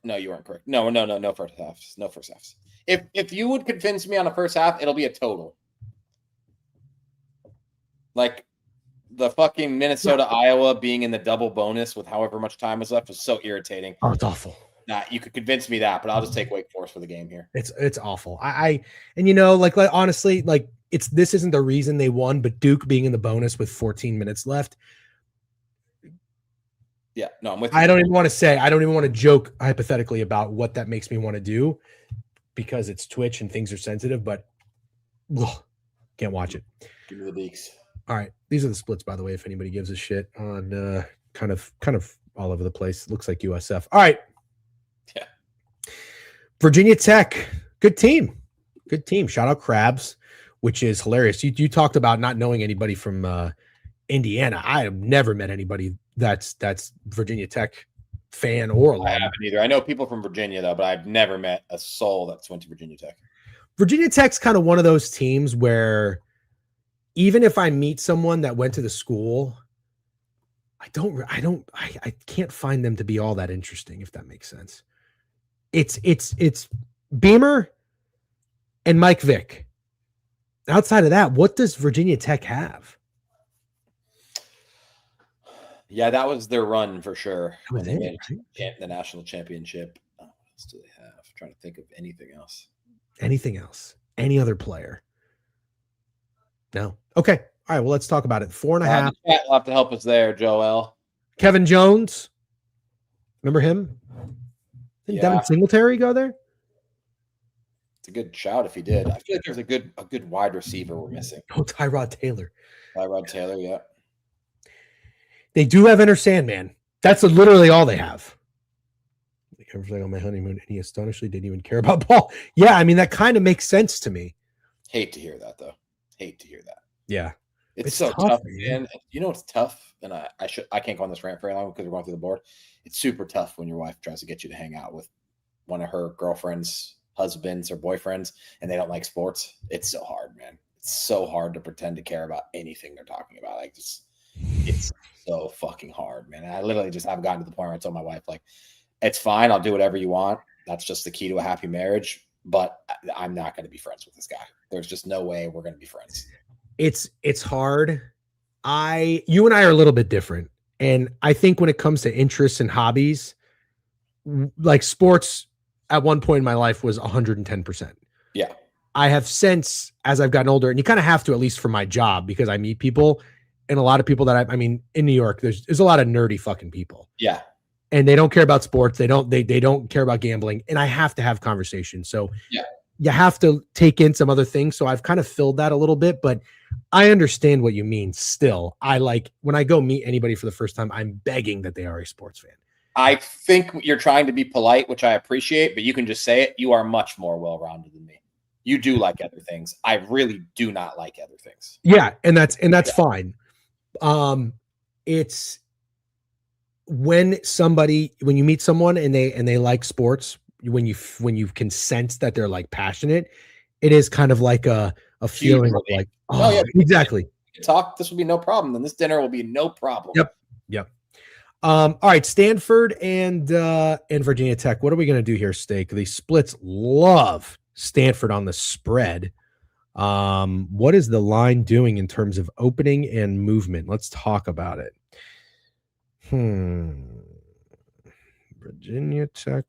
No, you weren't correct. No first halves. No first halves. If you would convince me on a first half, it'll be a total. Like the fucking Minnesota-Iowa being in the double bonus with however much time was left was so irritating.
Oh, it's awful.
Nah, you could convince me that, but I'll just take Wake Forest for the game here.
It's awful. And you know, like honestly, like this isn't the reason they won, but Duke being in the bonus with 14 minutes left.
Yeah, no, I'm with you.
I don't even want to joke hypothetically about what that makes me want to do because it's Twitch and things are sensitive, but can't watch it.
Give me the beaks.
All right. These are the splits, by the way, if anybody gives a shit on kind of all over the place. Looks like USF. All right.
Yeah.
Virginia Tech. Good team. Good team. Shout out Krabs, which is hilarious. You talked about not knowing anybody from Indiana. I have never met anybody that's Virginia Tech fan or alum.
I haven't either. I know people from Virginia, though, but I've never met a soul that's went to Virginia Tech. Virginia
Tech's kind of one of those teams where even if I meet someone that went to the school, I can't find them to be all that interesting, if that makes sense. It's Beamer and Mike Vick. Outside of that, what does Virginia Tech have?
Yeah, that was their run for sure.
When they made
the national championship. What else do they have? I'm trying to think of anything else.
Anything else? Any other player? No. Okay. All right. Well, let's talk about it. 4.5.
The chat will have to help us there, Joel.
Kevin Jones. Remember him? Didn't Devin Singletary go there?
It's a good shout if he did. I feel like there's a good wide receiver we're missing.
Oh, Tyrod Taylor.
Yeah.
They do have Enter Sandman. That's literally all they have. Everything on my honeymoon, and he astonishingly didn't even care about Paul. Yeah, I mean, that kind of makes sense to me.
Hate to hear that, though.
Yeah.
It's so tough, man. You know what's tough? And I can't go on this rant very long because we're going through the board. It's super tough when your wife tries to get you to hang out with one of her girlfriend's husbands or boyfriends and they don't like sports. It's so hard, man. It's so hard to pretend to care about anything they're talking about. Like, it's so fucking hard, man. And I literally just have gotten to the point where I told my wife, like, it's fine. I'll do whatever you want. That's just the key to a happy marriage. But I'm not going to be friends with this guy. There's just no way we're going to be friends.
It's hard. You and I are a little bit different. And I think when it comes to interests and hobbies, like sports at one point in my life was 110%.
Yeah.
I have since, as I've gotten older, and you kind of have to, at least for my job, because I meet people and a lot of people that I mean, in New York, there's a lot of nerdy fucking people.
Yeah.
And they don't care about sports. They don't care about gambling. And I have to have conversations. So
yeah,
you have to take in some other things. So I've kind of filled that a little bit, but I understand what you mean. Still, when I go meet anybody for the first time, I'm begging that they are a sports fan.
I think you're trying to be polite, which I appreciate, but you can just say it. You are much more well-rounded than me. You do like other things. I really do not like other things.
Yeah. And that's fine. It's when you meet someone and they like sports, when you can sense that they're like passionate, it is kind of like a feeling of like, oh yeah, exactly.
Talk. This will be no problem. Then this dinner will be no problem.
Yep. All right. Stanford and Virginia Tech. What are we going to do here, Steak? The splits love Stanford on the spread. What is the line doing in terms of opening and movement? Let's talk about it. Virginia Tech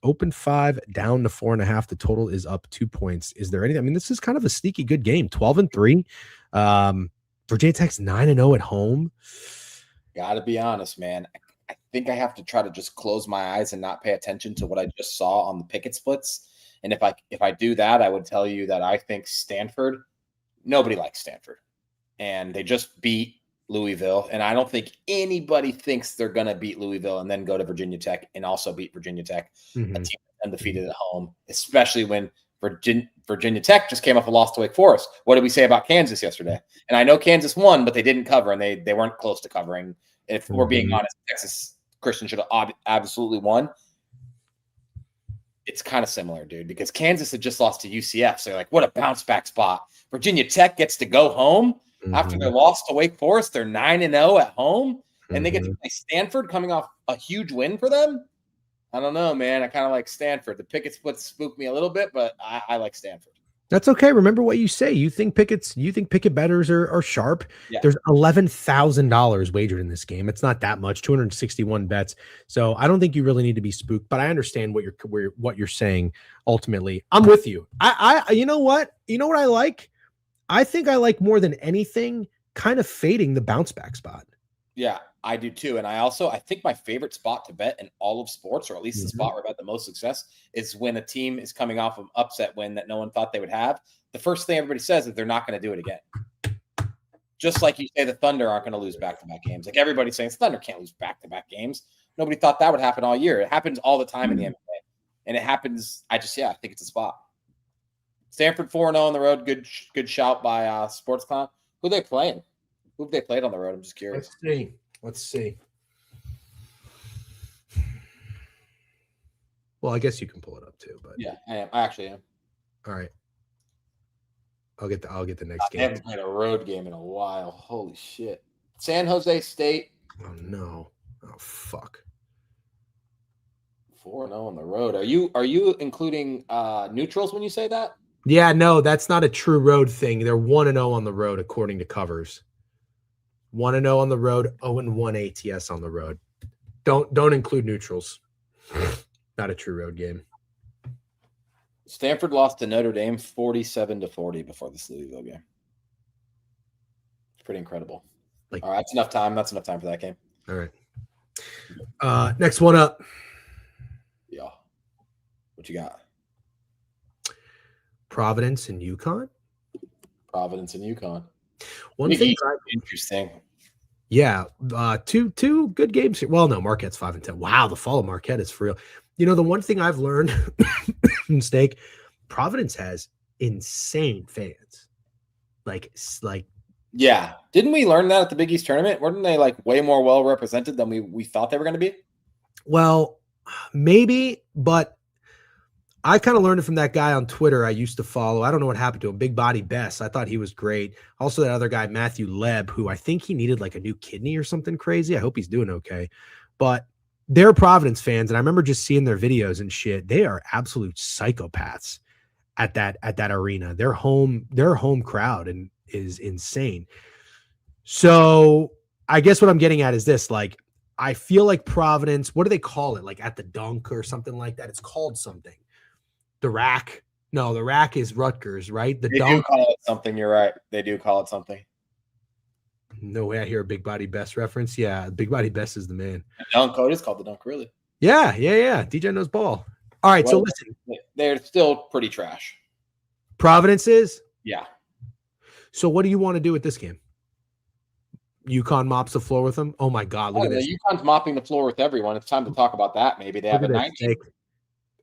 open 5 down to 4.5. The total is up 2 points. Is there anything? I mean, this is kind of a sneaky good game. 12-3. Virginia Tech's 9-0 at home.
Gotta be honest, man. I think I have to try to just close my eyes and not pay attention to what I just saw on the picket splits. And if I do that, I would tell you that I think Stanford, nobody likes Stanford. And they just beat Louisville. And I don't think anybody thinks they're going to beat Louisville and then go to Virginia Tech and also beat Virginia Tech, a team undefeated at home, especially when Virginia Tech just came off a loss to Wake Forest. What did we say about Kansas yesterday? And I know Kansas won, but they didn't cover, and they weren't close to covering. If we're being honest, Texas Christian should have absolutely won. It's kind of similar, dude, because Kansas had just lost to UCF. So you're like, what a bounce back spot. Virginia Tech gets to go home after their loss to Wake Forest. They're 9-0 at home, and they get to play Stanford coming off a huge win for them. I don't know, man. I kind of like Stanford. The picket splits spook me a little bit, but I like Stanford.
That's okay. Remember what you say. You think picket bettors are sharp. Yeah. There's $11,000 wagered in this game. It's not that much, 261 bets. So I don't think you really need to be spooked, but I understand what you're saying. Ultimately, I'm with you. You know what I like? I think I like more than anything kind of fading the bounce back spot.
Yeah, I do too. And I think my favorite spot to bet in all of sports, or at least the spot where I've had the most success, is when a team is coming off of upset win that no one thought they would have. The first thing everybody says is they're not going to do it again. Just like you say the Thunder aren't going to lose back-to-back games. Like everybody's saying Thunder can't lose back-to-back games. Nobody thought that would happen all year. It happens all the time in the NBA. And it happens, I think it's a spot. Stanford 4-0 on the road. Good shout by Sports Clown. Who are they playing? Who have they played on the road? I'm just curious.
Let's see. Well, I guess you can pull it up too, but
yeah, I am. I actually am.
All right. I'll get the next game.
I haven't played a road game in a while. Holy shit. San Jose State.
Oh no. Oh fuck.
4-0 on the road. Are you including neutrals when you say that?
Yeah, no, that's not a true road thing. They're 1-0 on the road according to covers. 1-0 on the road, 0-1 ATS on the road. Don't include neutrals. Not a true road game.
Stanford lost to Notre Dame 47-40 before this Louisville game. It's pretty incredible. All right, that's enough time. That's enough time for that game.
All right. Next one up.
Yeah. What you got?
Providence and UConn.
Providence and UConn.
One thing
interesting.
Yeah, two good games here. Well, no, Marquette's 5-10. Wow, the fall of Marquette is for real. You know, the one thing I've learned, mistake, Providence has insane fans. Like,
yeah. Didn't we learn that at the Big East tournament? Weren't they like way more well represented than we thought they were going to be?
Well, maybe, but I kind of learned it from that guy on Twitter I used to follow. I don't know what happened to him. Big Body Bess. I thought he was great. Also, that other guy, Matthew Leb, who I think he needed like a new kidney or something crazy. I hope he's doing okay. But they're Providence fans, and I remember just seeing their videos and shit. They are absolute psychopaths at that arena. Their home crowd and is insane. So I guess what I'm getting at is this: like, I feel like Providence. What do they call it? Like at the dunk or something like that? It's called something. The rack. No, the rack is Rutgers, right?
They do call it something. You're right. They do call it something.
No way I hear a Big Body Best reference. Yeah, Big Body Best is the man.
The dunk code is called the dunk, really.
Yeah. DJ knows ball. All right, so listen.
They're still pretty trash.
Providence is?
Yeah.
So what do you want to do with this game? UConn mops the floor with them? Oh, my God. Look at this.
UConn's mopping the floor with everyone. It's time to talk about that. Maybe they have a 19.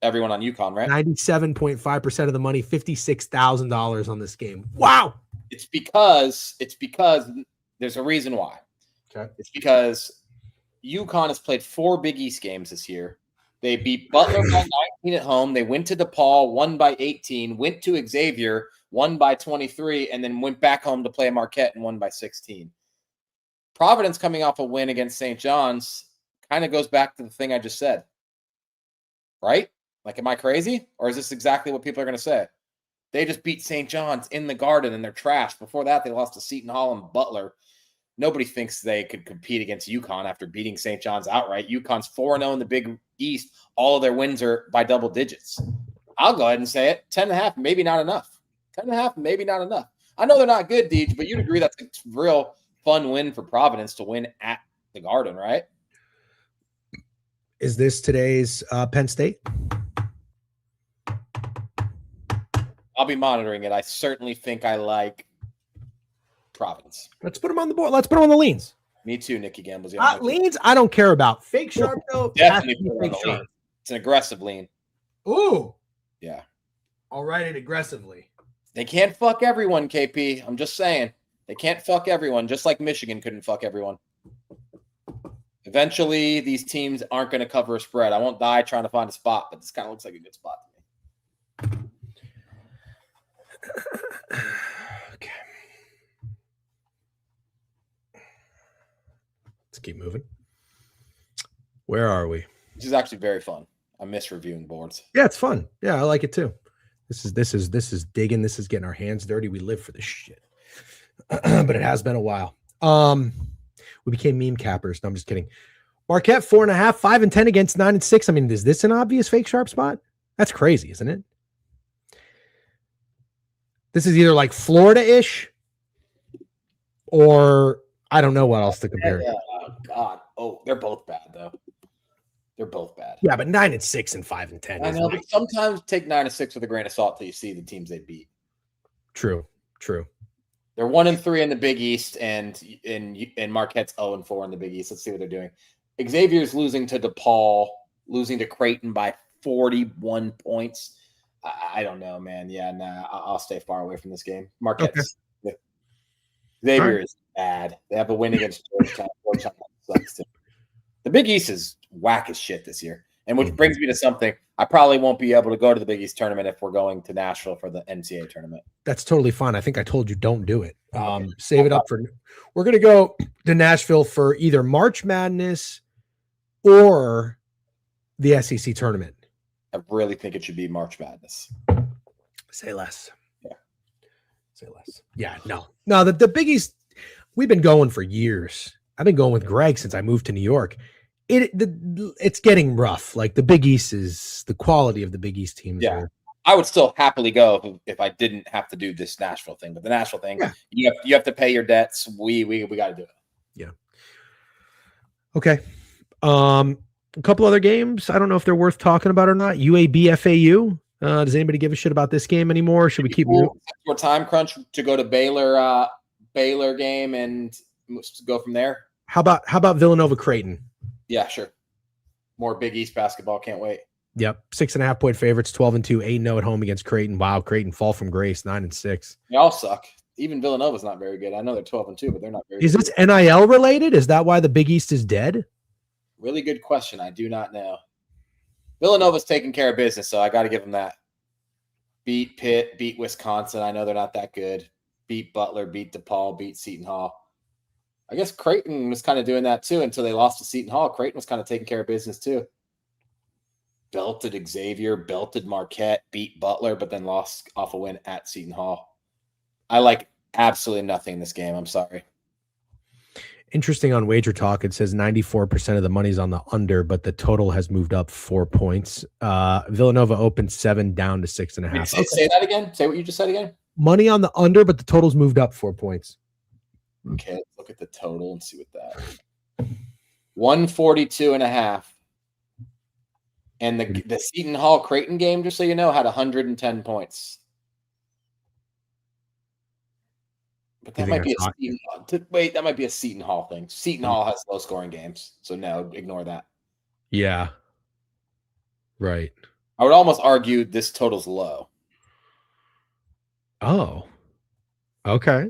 Everyone on UConn, right?
97.5% of the money, $56,000 on this game. Wow.
It's because there's a reason why.
Okay.
It's because UConn has played 4 Big East games this year. They beat Butler by 19 at home. They went to DePaul, won by 18, went to Xavier, won by 23, and then went back home to play Marquette and won by 16. Providence coming off a win against St. John's kind of goes back to the thing I just said. Right? Like, am I crazy? Or is this exactly what people are going to say? They just beat St. John's in the Garden, and they're trash. Before that, they lost to Seton Hall and Butler. Nobody thinks they could compete against UConn after beating St. John's outright. UConn's 4-0 in the Big East. All of their wins are by double digits. I'll go ahead and say it. 10.5, maybe not enough. 10.5, maybe not enough. I know they're not good, Deej, but you'd agree that's a real fun win for Providence to win at the Garden, right?
Is this today's Penn State?
I'll be monitoring it. I certainly think I like Providence.
Let's put them on the board. Let's put them on the leans.
Me too, Nikki Gamble's.
Leans, I don't care about. Fake sharp, though.
Definitely fake sharp. It's an aggressive lean.
Ooh.
Yeah.
I'll write it aggressively.
They can't fuck everyone, KP. I'm just saying. They can't fuck everyone, just like Michigan couldn't fuck everyone. Eventually, these teams aren't going to cover a spread. I won't die trying to find a spot, but this kind of looks like a good spot to me.
Okay. Let's keep moving. Where are we?
This is actually very fun. I miss reviewing boards.
Yeah, it's fun. Yeah, I like it too. This is digging. This is getting our hands dirty. We live for this shit. But it has been a while. We became meme cappers. No, I'm just kidding. Marquette 4.5, 5-10 against 9-6. I mean, is this an obvious fake sharp spot? That's crazy, isn't it? This is either like Florida-ish or I don't know what else to compare.
Yeah. Oh, God. Oh, they're both bad, though. They're both bad.
Yeah, but 9-6 and 5-10.
I know, but sometimes take 9-6 with a grain of salt till you see the teams they beat.
True.
They're 1-3 in the Big East, and Marquette's 0-4 in the Big East. Let's see what they're doing. Xavier's losing to DePaul, losing to Creighton by 41 points. I don't know, man. Yeah, nah, I'll stay far away from this game. Marquette's Xavier is bad. They have a win against Georgetown. Georgetown sucks too. The Big East is whack as shit this year. And which brings me to something. I probably won't be able to go to the Big East tournament if we're going to Nashville for the NCAA tournament.
That's totally fine. I think I told you don't do it. Save it up for. We're going to go to Nashville for either March Madness or the SEC tournament.
I really think it should be March Madness.
Say less.
Yeah.
Say less. Yeah, no. The Big East, we've been going for years. I've been going with Greg since I moved to New York. It's getting rough. Like the Big East is the quality of the Big East teams.
Yeah, I would still happily go if I didn't have to do this Nashville thing. But the Nashville thing, you have to pay your debts. We got to do it.
Yeah. Okay. A couple other games. I don't know if they're worth talking about or not. UAB FAU. Does anybody give a shit about this game anymore? Should we keep moving?
More time crunch to go to Baylor game and go from there?
How about Villanova Creighton?
Yeah, sure. More Big East basketball. Can't wait.
Yep. 6.5 point favorites, 12-2, 8-0 at home against Creighton. Wow, Creighton fall from grace, 9-6.
They all suck. Even Villanova's not very good. I know they're 12-2, but they're not very good.
Is this NIL related? Is that why the Big East is dead?
Really good question. I do not know. Villanova's taking care of business, so I got to give them that. Beat Pitt, beat Wisconsin. I know they're not that good. Beat Butler, beat DePaul, beat Seton Hall. I guess Creighton was kind of doing that too until they lost to Seton Hall. Creighton was kind of taking care of business too. Belted Xavier, belted Marquette, beat Butler, but then lost off a win at Seton Hall. I like absolutely nothing in this game. I'm sorry.
Interesting on Wager Talk. It says 94% of the money's on the under, but the total has moved up 4 points. Villanova opened 7 down to 6.5.
Say that again. Say what you just said again.
Money on the under, but the total's moved up 4 points.
Okay, let's look at the total and see what that 142.5. And the Seton Hall Creighton game, just so you know, had 110 points. But that might be that might be a Seton Hall thing. Seton Hall has low scoring games. So no, ignore that.
Yeah. Right.
I would almost argue this total's low.
Oh. Okay.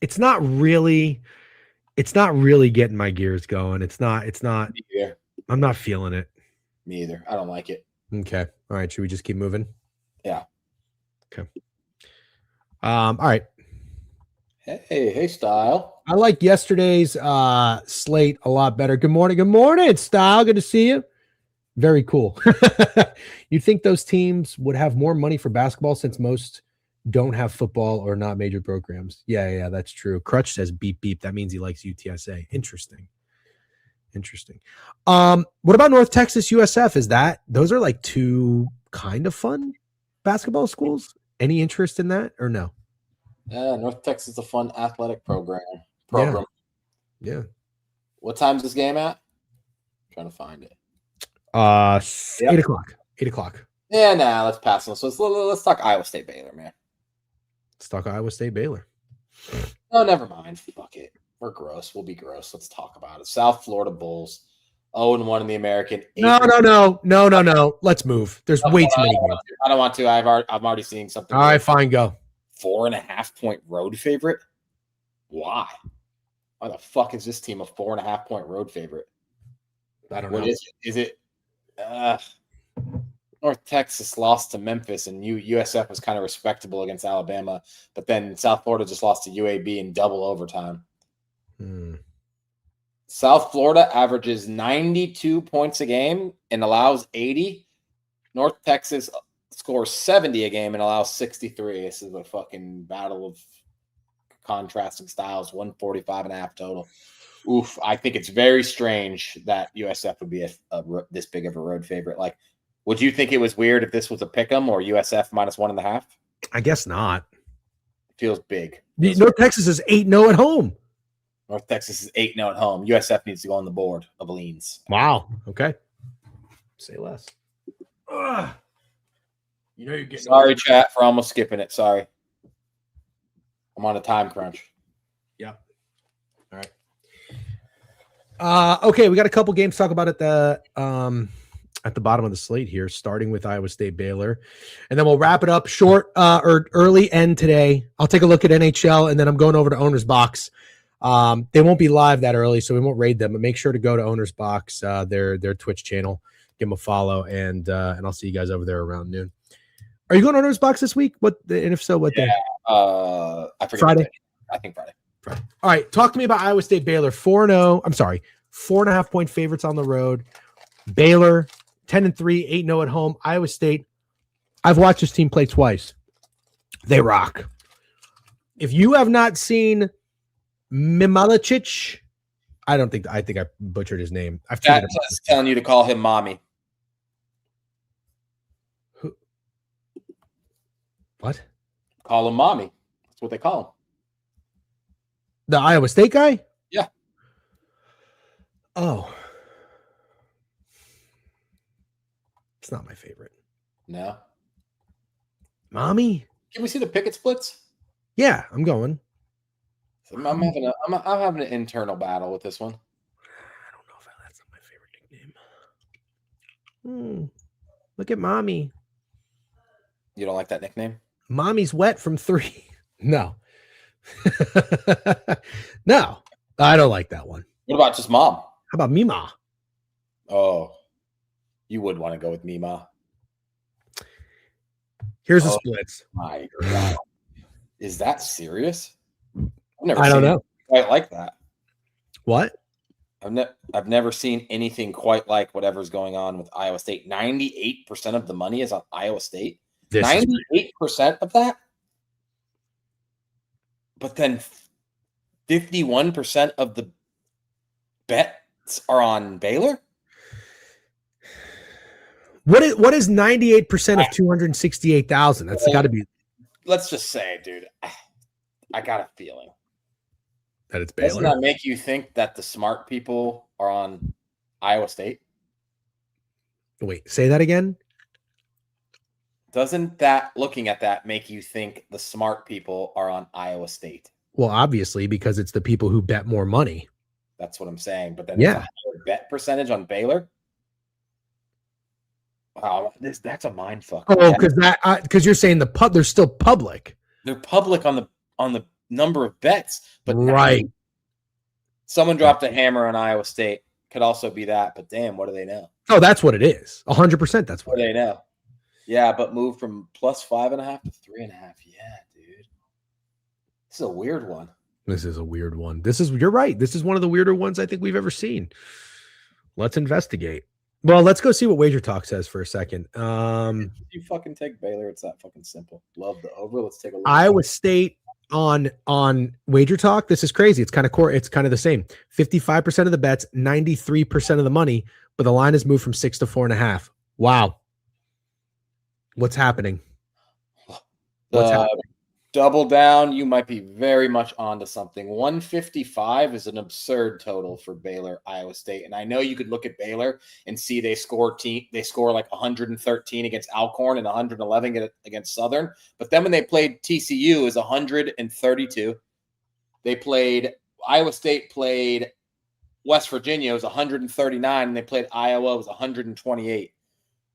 It's not really getting my gears going. It's not I'm not feeling it.
Me either. I don't like it.
Okay. All right. Should we just keep moving?
Yeah.
Okay. All right.
Hey, Style.
I like yesterday's slate a lot better. Good morning, Style. Good to see you. Very cool. You think those teams would have more money for basketball since most don't have football or not major programs? Yeah, that's true. Crutch says beep beep. That means he likes UTSA. Interesting. What about North Texas USF? Those are like two kind of fun basketball schools? Any interest in that or no?
Yeah, North Texas is a fun athletic program.
Yeah.
What time's this game at? I'm trying to find it.
8 o'clock. 8 o'clock.
Yeah, let's pass on. So let's talk Iowa State Baylor, man.
Let's talk Iowa State Baylor.
Oh, never mind. Fuck it. We're gross. We'll be gross. Let's talk about it. South Florida Bulls, 0-1 in the American.
No. Let's move. There's way too many games.
I don't want to. I'm already seeing something.
All right, fine, go.
4.5-point road favorite. Why? Why the fuck is this team a 4.5-point road favorite?
I don't know.
What is it? Is it North Texas lost to Memphis, and USF was kind of respectable against Alabama, but then South Florida just lost to UAB in double overtime. South Florida averages 92 points a game and allows 80. North Texas scores 70 a game and allows 63. This is a fucking battle of contrasting styles, 145.5 total. Oof, I think it's very strange that USF would be this big of a road favorite. Like, would you think it was weird if this was a pick'em or USF -1.5?
I guess not.
It feels big.
North Texas is 8-0 at home.
North Texas is 8-0 at home. USF needs to go on the board of leans.
Wow. Okay. Say less. Ugh. You know you're getting.
Sorry, chat, for almost skipping it. Sorry. I'm on a time crunch.
Yeah. All right. Okay, we got a couple games to talk about at the bottom of the slate here, starting with Iowa State Baylor, and then we'll wrap it up short or early end today. I'll take a look at NHL, and then I'm going over to Owner's Box. They won't be live that early, so we won't raid them, but make sure to go to Owner's Box, their Twitch channel, give them a follow, and I'll see you guys over there around noon. Are you going to Owner's Box this week? And if so, what day?
I forget.
Friday.
I think Friday.
All right, talk to me about Iowa State Baylor. 4-0. I'm sorry, 4.5-point favorites on the road. Baylor 10-3, 8-0 at home. Iowa State. I've watched this team play twice. They rock. If you have not seen Mimalichich, I think I butchered his name.
That's telling you to call him mommy.
Who? What?
Call him mommy. That's what they call him.
The Iowa State guy?
Yeah.
Oh. It's not my favorite.
No.
Mommy?
Can we see the picket splits?
Yeah, I'm going.
I'm having an internal battle with this one.
I don't know if that's not my favorite nickname. Look at Mommy.
You don't like that nickname?
Mommy's wet from 3. No. No, I don't like that one.
What about just Mom?
How about Mima?
Oh, you would want to go with Mima.
Here's the splits.
My God. Is that serious?
I don't know.
Quite like that.
What?
I've never seen anything quite like whatever's going on with Iowa State. 98% of the money is on Iowa State. 98% of that? But then 51% of the bets are on Baylor?
What is 98% of 268,000? That's got to be.
Let's just say, dude, I got a feeling
that it's Baylor.
Doesn't that make you think that the smart people are on Iowa State?
Wait, say that again?
Doesn't that, looking at that, make you think the smart people are on Iowa State?
Well, obviously, because it's the people who bet more money.
That's what I'm saying. But then there's a higher bet percentage on Baylor. Wow, that's a mind fuck.
Oh, because you're saying they're still public.
They're public on the number of bets, but
right.
Someone dropped a hammer on Iowa State. Could also be that, but damn, what do they know?
Oh, that's what it is. 100%. That's what
they know. Yeah, but move from +5.5 to 3.5. Yeah, dude. This is a weird one.
You're right. This is one of the weirder ones I think we've ever seen. Let's investigate. Well, let's go see what Wager Talk says for a second.
You fucking take Baylor. It's that fucking simple. Love the over. Let's take a look.
Iowa State on Wager Talk. This is crazy. It's kind of core. It's kind of the same. 55% of the bets, 93% of the money, but the line has moved from 6 to 4.5. Wow. What's happening? What's happening?
Double down, you might be very much onto something. 155 is an absurd total for Baylor, Iowa State. And I know you could look at Baylor and see they score like 113 against Alcorn and 111 against Southern. But then when they played TCU is 132. Iowa State played West Virginia, it was 139, and they played Iowa, it was 128.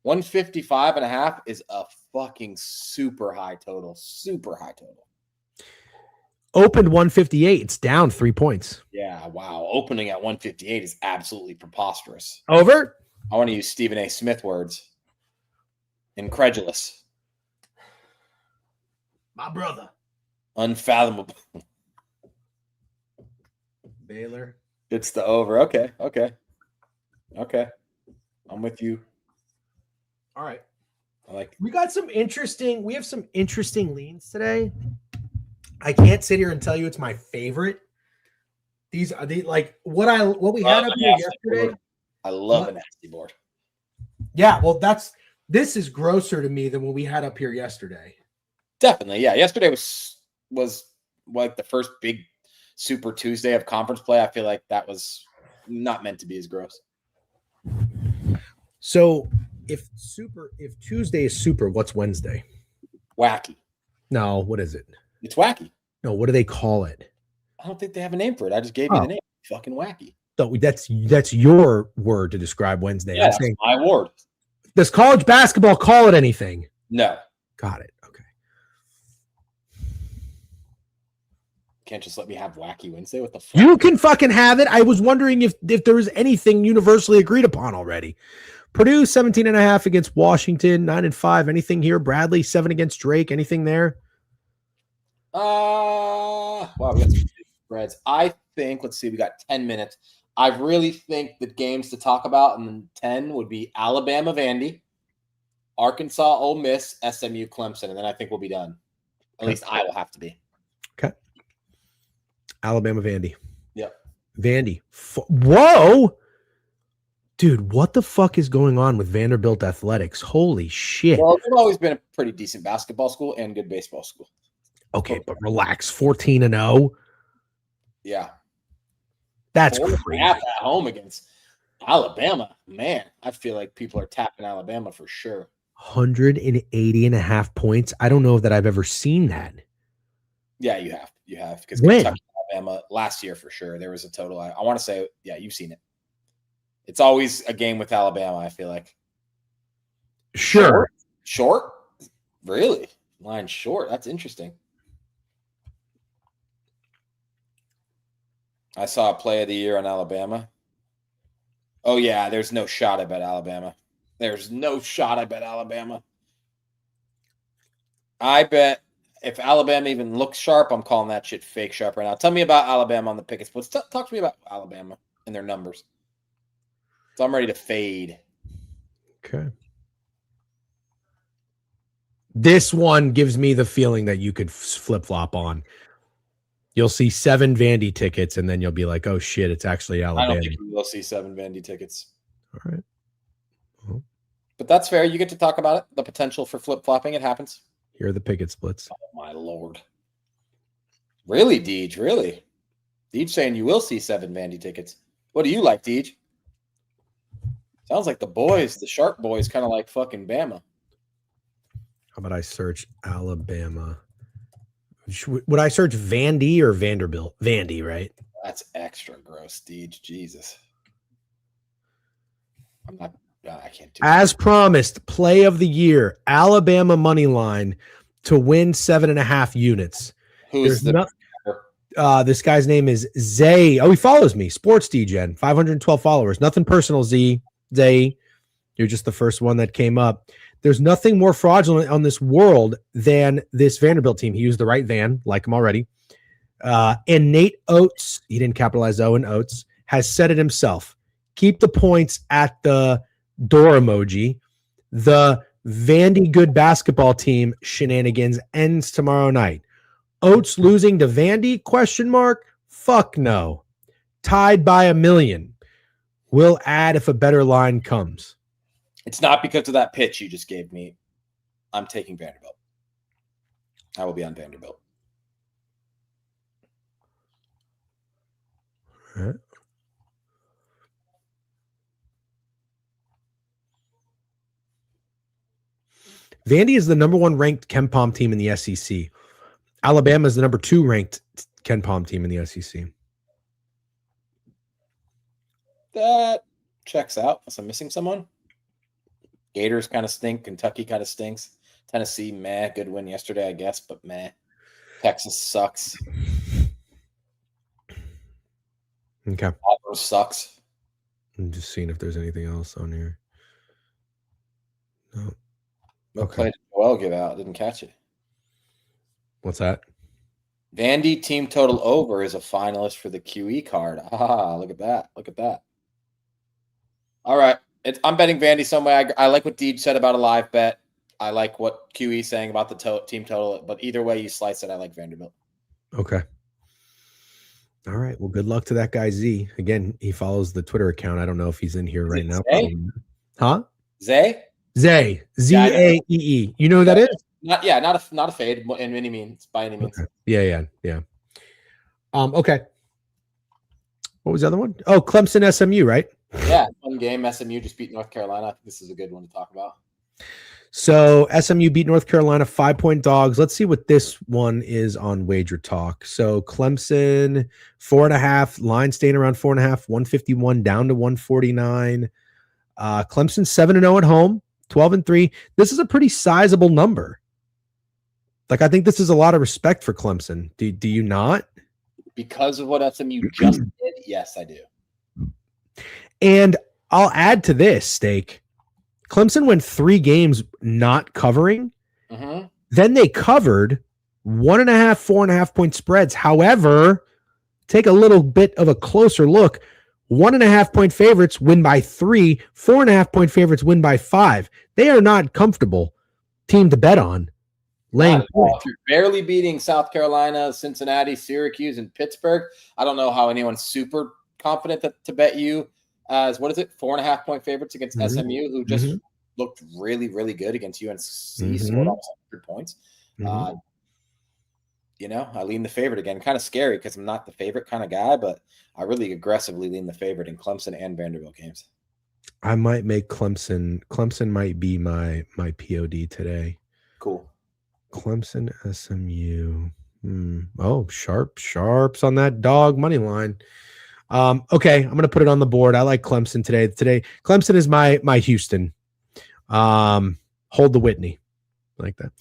155.5 is a fucking super high total. Super high total.
Opened 158. It's down 3 points.
Yeah, wow. Opening at 158 is absolutely preposterous.
Over?
I want to use Stephen A. Smith words. Incredulous.
My brother.
Unfathomable.
Baylor.
It's the over. Okay. I'm with you.
All right.
We
have some interesting leans today. I can't sit here and tell you it's my favorite. These are what we had up here yesterday.
I love a nasty board.
Yeah, well, this is grosser to me than what we had up here yesterday.
Definitely, yeah. Yesterday was like the first big Super Tuesday of conference play. I feel like that was not meant to be as gross.
So if Tuesday is super, what's Wednesday?
Wacky.
No, what is it?
It's wacky.
No, what do they call it?
I don't think they have a name for it. I just gave you the name. Fucking wacky.
So that's your word to describe Wednesday.
Yeah, that's my word.
Does college basketball call it anything?
No.
Got it. Okay.
Can't just let me have wacky Wednesday. What the fuck?
You can fucking have it. I was wondering if there was anything universally agreed upon already. Purdue 17.5 against Washington, 9-5. Anything here? Bradley 7 against Drake. Anything there?
Wow, we got some big spreads. I think. Let's see. We got 10 minutes. I really think the games to talk about in 10 would be Alabama, Vandy, Arkansas, Ole Miss, SMU, Clemson, and then I think we'll be done. At least I will have to be.
Okay. Alabama, Vandy.
Yep.
Vandy. Whoa. Dude, what the fuck is going on with Vanderbilt athletics? Holy shit.
Well, they've always been a pretty decent basketball school and good baseball school.
Okay, but relax. 14-0.
Yeah.
That's crazy.
At home against Alabama. Man, I feel like people are tapping Alabama for sure.
180.5 points. I don't know that I've ever seen that.
Yeah, you have. You have. Because
Kentucky,
Alabama last year for sure. There was a total. I want to say, yeah, you've seen it. It's always a game with Alabama, I feel like.
Sure.
Short? Really? Line short. That's interesting. I saw a play of the year on Alabama. Oh, yeah. There's no shot I bet Alabama. There's no shot I bet Alabama. I bet if Alabama even looks sharp, I'm calling that shit fake sharp right now. Tell me about Alabama on the picket splits. Talk to me about Alabama and their numbers. So I'm ready to fade.
Okay. This one gives me the feeling that you could flip-flop on. You'll see 7 Vandy tickets, and then you'll be like, oh, shit, it's actually Alabama.
I don't think we'll see 7 Vandy tickets.
All right. Well,
but that's fair. You get to talk about it. The potential for flip-flopping. It happens.
Here are the picket splits.
Oh, my Lord. Really, Deej? Really? Deej saying you will see 7 Vandy tickets. What do you like, Deej? Sounds like the boys, the Sharp boys, kind of like fucking Bama.
How about I search Alabama? Would I search Vandy or Vanderbilt? Vandy, right?
That's extra gross, Deej. Jesus. I can't do
As promised, play of the year, Alabama money line to win 7.5 units.
Who's
this guy's name is Zay. Oh, he follows me. Sports DGen, 512 followers. Nothing personal, Zay. You're just the first one that came up. There's nothing more fraudulent on this world than this Vanderbilt team. He used the right Van, like him already. And Nate Oates, he didn't capitalize O in Oates, has said it himself. Keep the points at the door emoji. The Vandy good basketball team shenanigans ends tomorrow night. Oats losing to Vandy? Question mark. Fuck no. Tied by a million. We'll add if a better line comes.
It's not because of that pitch you just gave me. I'm taking Vanderbilt. I will be on Vanderbilt.
All right. Vandy is the number 1 ranked Ken Palm team in the SEC. Alabama is the number 2 ranked Ken Palm team in the SEC.
That checks out. Unless I'm missing someone. Gators kind of stink. Kentucky kind of stinks. Tennessee, meh. Good win yesterday, I guess, but meh. Texas sucks.
Okay.
Auburn sucks.
I'm just seeing if there's anything else on here. No.
What play did Joel give out? Didn't catch it.
What's that?
Vandy team total over is a finalist for the QE card. Ah, look at that. Look at that. All right. I'm betting Vandy some way. I like what Deej said about a live bet. I like what QE is saying about the team total. But either way you slice it, I like Vanderbilt.
Okay. All right. Well, good luck to that guy, Z. Again, he follows the Twitter account. I don't know if he's in here right now. Huh?
Zay?
Zay. Z-A-E-E. You know who that is?
Not a fade in any means, by any means.
Okay. Yeah. Okay. What was the other one? Oh, Clemson SMU, right?
Yeah, fun game. SMU just beat North Carolina. I think this is a good one to talk about.
So SMU beat North Carolina 5-point dogs. Let's see what this one is on Wager Talk. So Clemson 4.5, line staying around 4.5, 151 down to 149. Clemson 7-0 at home, 12-3. This is a pretty sizable number. Like, I think this is a lot of respect for Clemson. Do you not?
Because of what SMU just did, yes, I do.
And I'll add to this, Steak. Clemson went 3 games not covering.
Mm-hmm.
Then they covered 1.5, 4.5 point spreads. However, take a little bit of a closer look. 1.5 point favorites win by 3. 4.5 point favorites win by 5. They are not comfortable team to bet on. Laying
if you're barely beating South Carolina, Cincinnati, Syracuse, and Pittsburgh, I don't know how anyone's super confident to bet you as 4.5 point favorites against SMU, who just looked really, really good against UNC, scored almost 100 points. I lean the favorite again. Kind of scary because I'm not the favorite kind of guy, but I really aggressively lean the favorite in Clemson and Vanderbilt games.
I might make Clemson. Clemson might be my POD today.
Cool.
Clemson SMU. Oh, sharps on that dog money line. Okay, I'm gonna put it on the board. I like Clemson today. Clemson is my Houston. Hold the Whitney, like that.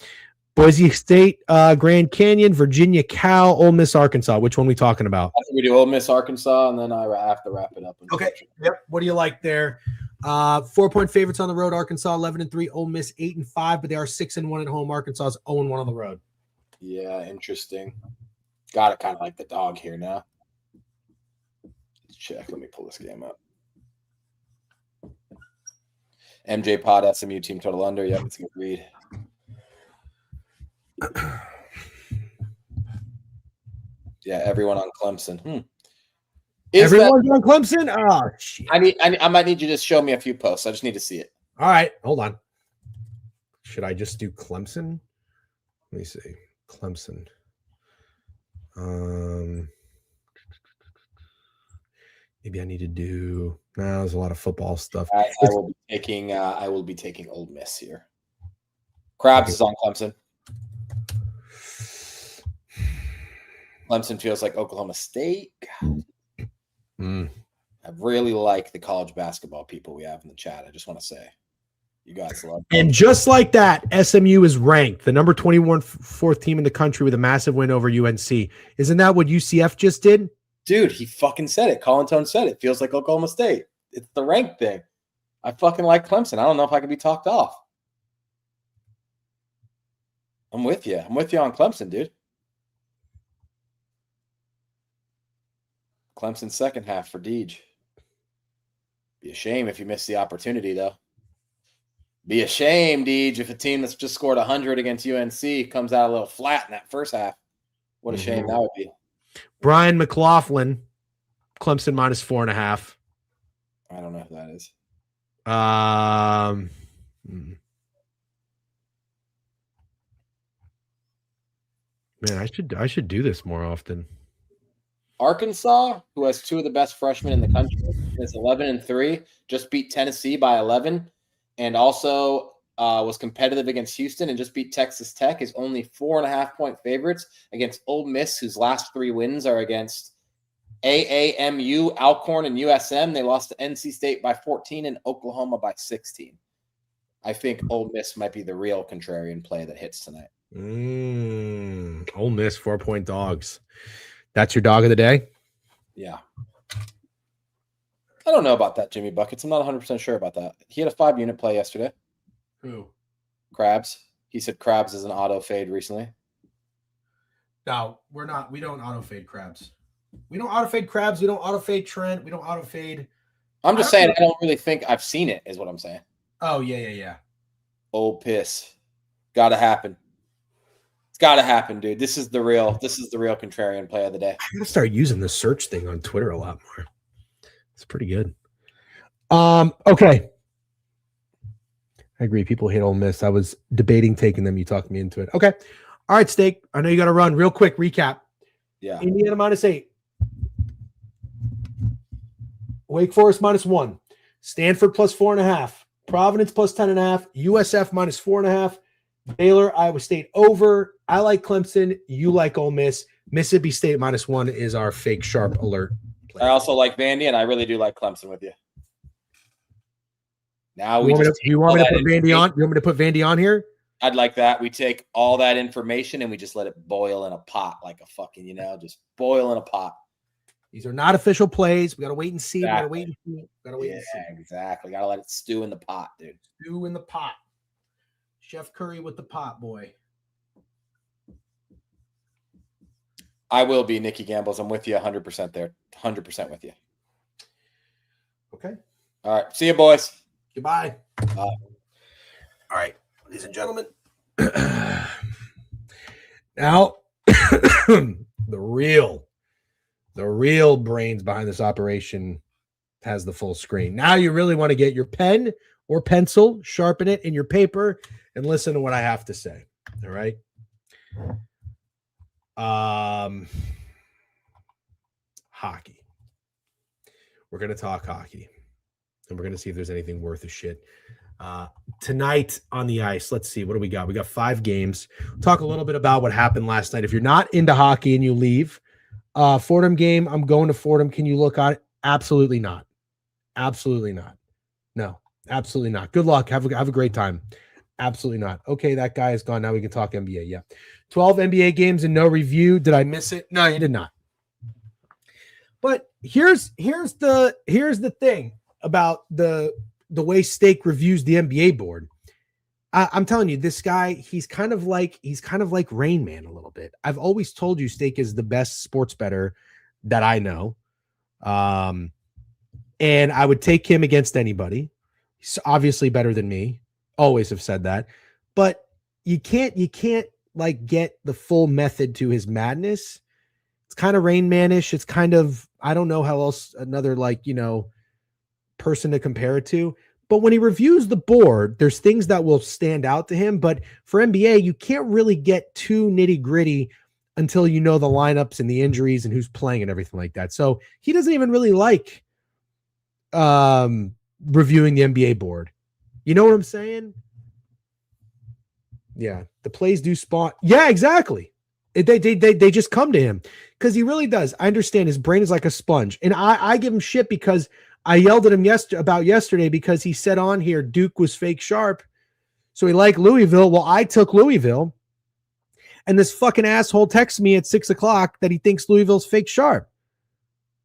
Boise State, Grand Canyon, Virginia, Cal, Ole Miss, Arkansas. Which one are we talking about?
I think we do Ole Miss, Arkansas, and then I have to wrap it up.
Okay. Yep. What do you like there? 4-point favorites on the road. Arkansas 11-3, Ole Miss 8-5, but they are 6-1 at home. Arkansas is 0-1 on the road.
Yeah, interesting. Got to kind of like the dog here now. Let's check. Let me pull this game up. MJ Pod SMU team total under. Yep, it's a good read. Yeah, everyone on Clemson.
Everyone's on Clemson? Oh, shit.
I might need you to show me a few posts. I just need to see it.
All right, hold on. Should I just do Clemson? Let me see. Clemson. Maybe I need to do. No, there's a lot of football stuff.
I will be taking Ole Miss here. Krabs is on Clemson. Clemson feels like Oklahoma State. I really like the college basketball people we have in the chat. I just want to say, you guys love them.
And just like that, SMU is ranked the number 21 fourth team in the country with a massive win over UNC. Isn't that what UCF just did?
Dude, he fucking said it. Colin Tone said it. Feels like Oklahoma State. It's the rank thing. I fucking like Clemson. I don't know if I can be talked off. I'm with you. I'm with you on Clemson, dude. Clemson second half for Deej. Be a shame if you miss the opportunity, though. Be a shame, Deej, if a team that's just scored 100 against UNC comes out a little flat in that first half. What a shame that would be.
Brian McLaughlin, Clemson minus 4.5.
I don't know who that is.
Man, I should do this more often.
Arkansas, who has two of the best freshmen in the country, is 11-3, just beat Tennessee by 11, and also was competitive against Houston and just beat Texas Tech, is only 4.5-point favorites against Ole Miss, whose last 3 wins are against AAMU, Alcorn, and USM. They lost to NC State by 14 and Oklahoma by 16. I think Ole Miss might be the real contrarian play that hits tonight.
Ole Miss 4-point dogs. That's your dog of the day?
Yeah. I don't know about that, Jimmy Buckets. I'm not 100% sure about that. He had a 5-unit play yesterday.
Who?
Krabs. He said Krabs is an auto fade recently.
No, we're not. We don't auto fade Krabs. We don't auto fade Krabs. We don't auto fade Trent. We don't auto fade.
I'm just saying, I don't really think I've seen it, is what I'm saying.
Oh, yeah.
Oh, piss. Gotta happen. It's gotta happen, dude. This is the real contrarian play of the day.
I gotta start using the search thing on Twitter a lot more. It's pretty good. Okay. I agree. People hate Ole Miss. I was debating taking them. You talked me into it. Okay. All right, Steak. I know you got to run. Real quick recap.
Yeah.
Indiana minus 8. Wake Forest minus 1. Stanford plus 4.5. Providence plus 10.5. USF minus 4.5. Baylor, Iowa State over. I like Clemson. You like Ole Miss. Mississippi State minus 1 is our fake sharp alert play.
I also like Vandy, and I really do like Clemson with you. Now
you want me to put Vandy on? You want me to put Vandy on here?
I'd like that. We take all that information and we just let it boil in a pot like a fucking, just boil in a pot.
These are not official plays. We got to wait and see.
Exactly.
We got to wait and see.
Exactly. Got to let it stew in the pot, dude.
Stew in the pot. Chef Curry with the pot, boy.
I will be, Nikki Gambles. I'm with you 100% there. 100% with you.
Okay.
All right. See you, boys.
Goodbye. All right, ladies and gentlemen. Now, the real brains behind this operation has the full screen. Now you really want to get your pen or pencil, sharpen it in your paper, and listen to what I have to say. All right. Hockey. We're going to talk hockey. And we're going to see if there's anything worth a shit. Tonight on the ice, let's see. What do we got? We got 5 games. We'll talk a little bit about what happened last night. If you're not into hockey and you leave, Fordham game, I'm going to Fordham. Can you look at it? Absolutely not. Absolutely not. No, absolutely not. Good luck. Have a great time. Absolutely not. Okay, that guy is gone. Now we can talk NBA. Yeah. 12 NBA games and no review. Did I miss it? No, you did not. But here's the thing about the way Steak reviews the NBA board. I'm telling you, this guy, he's kind of like Rain Man a little bit. I've always told you Steak is the best sports bettor that I know. And I would take him against anybody. He's obviously better than me. Always have said that. But you can't like get the full method to his madness. It's kind of Rain Man-ish. It's kind of, I don't know how else another person to compare it to. But when he reviews the board, there's things that will stand out to him. But for NBA, you can't really get too nitty-gritty until you know the lineups and the injuries and who's playing and everything like that. So he doesn't even really like reviewing the NBA board. You know what I'm saying? Yeah, the plays do spawn. Yeah, exactly. They just come to him because he really does. I understand his brain is like a sponge. And I give him shit because I yelled at him yesterday because he said on here Duke was fake sharp. So he liked Louisville. Well, I took Louisville. And this fucking asshole texts me at 6:00 that he thinks Louisville's fake sharp.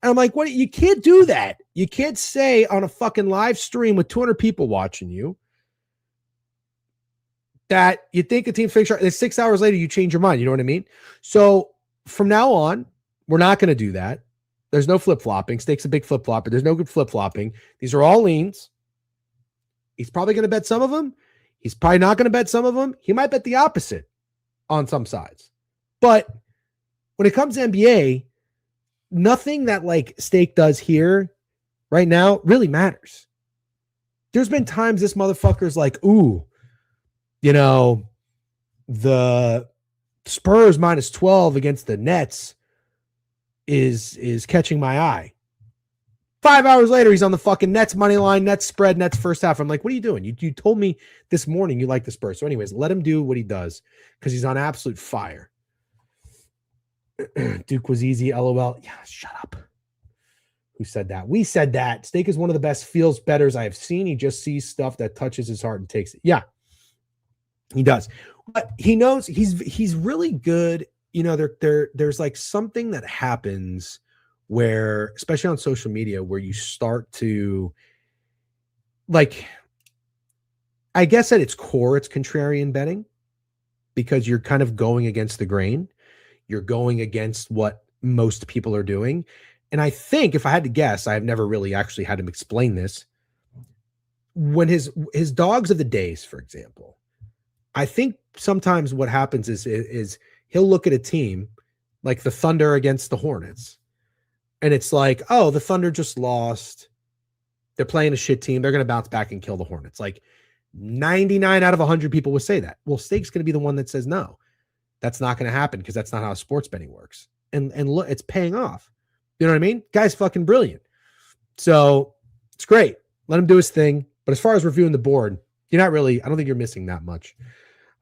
And I'm like, what? You can't do that. You can't say on a fucking live stream with 200 people watching you that you think a team's fake sharp. And 6 hours later, you change your mind. You know what I mean? So from now on, we're not going to do that. There's no flip-flopping. Steak's a big flip-flopper. There's no good flip-flopping. These are all leans. He's probably going to bet some of them. He's probably not going to bet some of them. He might bet the opposite on some sides. But when it comes to NBA, nothing that like Steak does here right now really matters. There's been times this motherfucker's like, ooh, you know, the Spurs minus 12 against the Nets is catching my eye. 5 hours later, he's on the fucking Nets money line, Nets spread, Nets first half. I'm like, what are you doing? You told me this morning you like the Spurs. So anyways, let him do what he does because he's on absolute fire. Duke was easy, LOL. Yeah, shut up. Who said that? We said that. Steak is one of the best feels betters I have seen. He just sees stuff that touches his heart and takes it. Yeah, he does. But he knows he's really good. You know, there's like something that happens where, especially on social media, where you start to like, I guess at its core, it's contrarian betting because you're kind of going against the grain. You're going against what most people are doing. And I think if I had to guess, I've never really actually had him explain this. When his dogs of the days, for example, I think sometimes what happens is he'll look at a team like the Thunder against the Hornets. And it's like, oh, the Thunder just lost. They're playing a shit team. They're going to bounce back and kill the Hornets. Like 99 out of 100 people would say that. Well, Steak's going to be the one that says, no, that's not going to happen because that's not how sports betting works. And look, it's paying off. You know what I mean? Guy's fucking brilliant. So it's great. Let him do his thing. But as far as reviewing the board, you're not really, I don't think you're missing that much.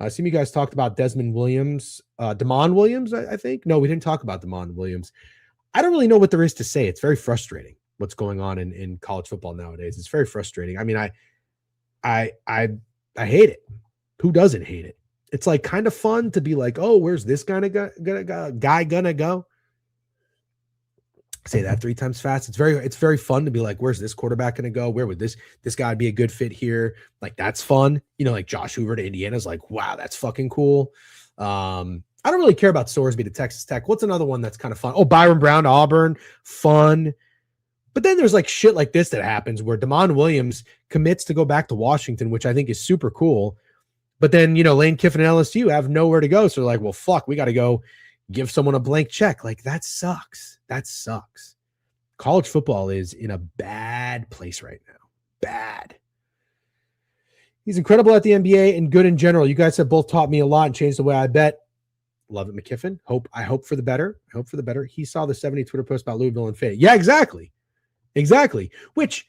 Some of you guys talked about Desmond Williams, Damon Williams, I think. No, we didn't talk about Damon Williams. I don't really know what there is to say. It's very frustrating what's going on in college football nowadays. It's very frustrating. I mean, I hate it. Who doesn't hate it? It's like kind of fun to be like, oh, where's this guy gonna go? Say that 3 times fast. It's very fun to be like, where's this quarterback gonna go? Where would this guy be a good fit here? Like that's fun. You know, like Josh Hoover to Indiana's like, wow, that's fucking cool. I don't really care about Sorsby to Texas Tech. What's another one that's kind of fun? Oh, Byron Brown to Auburn, fun. But then there's like shit like this that happens where Damon Williams commits to go back to Washington, which I think is super cool. But then, you know, Lane Kiffin and LSU have nowhere to go. So they're like, well, fuck, we got to go give someone a blank check. Like that sucks. That sucks. College football is in a bad place right now. Bad. He's incredible at the NBA and good in general. You guys have both taught me a lot and changed the way I bet. Love it, McKiffin. I hope for the better. I hope for the better. He saw the 70 Twitter post about Louisville and Fayette. Yeah, exactly. Exactly. Which,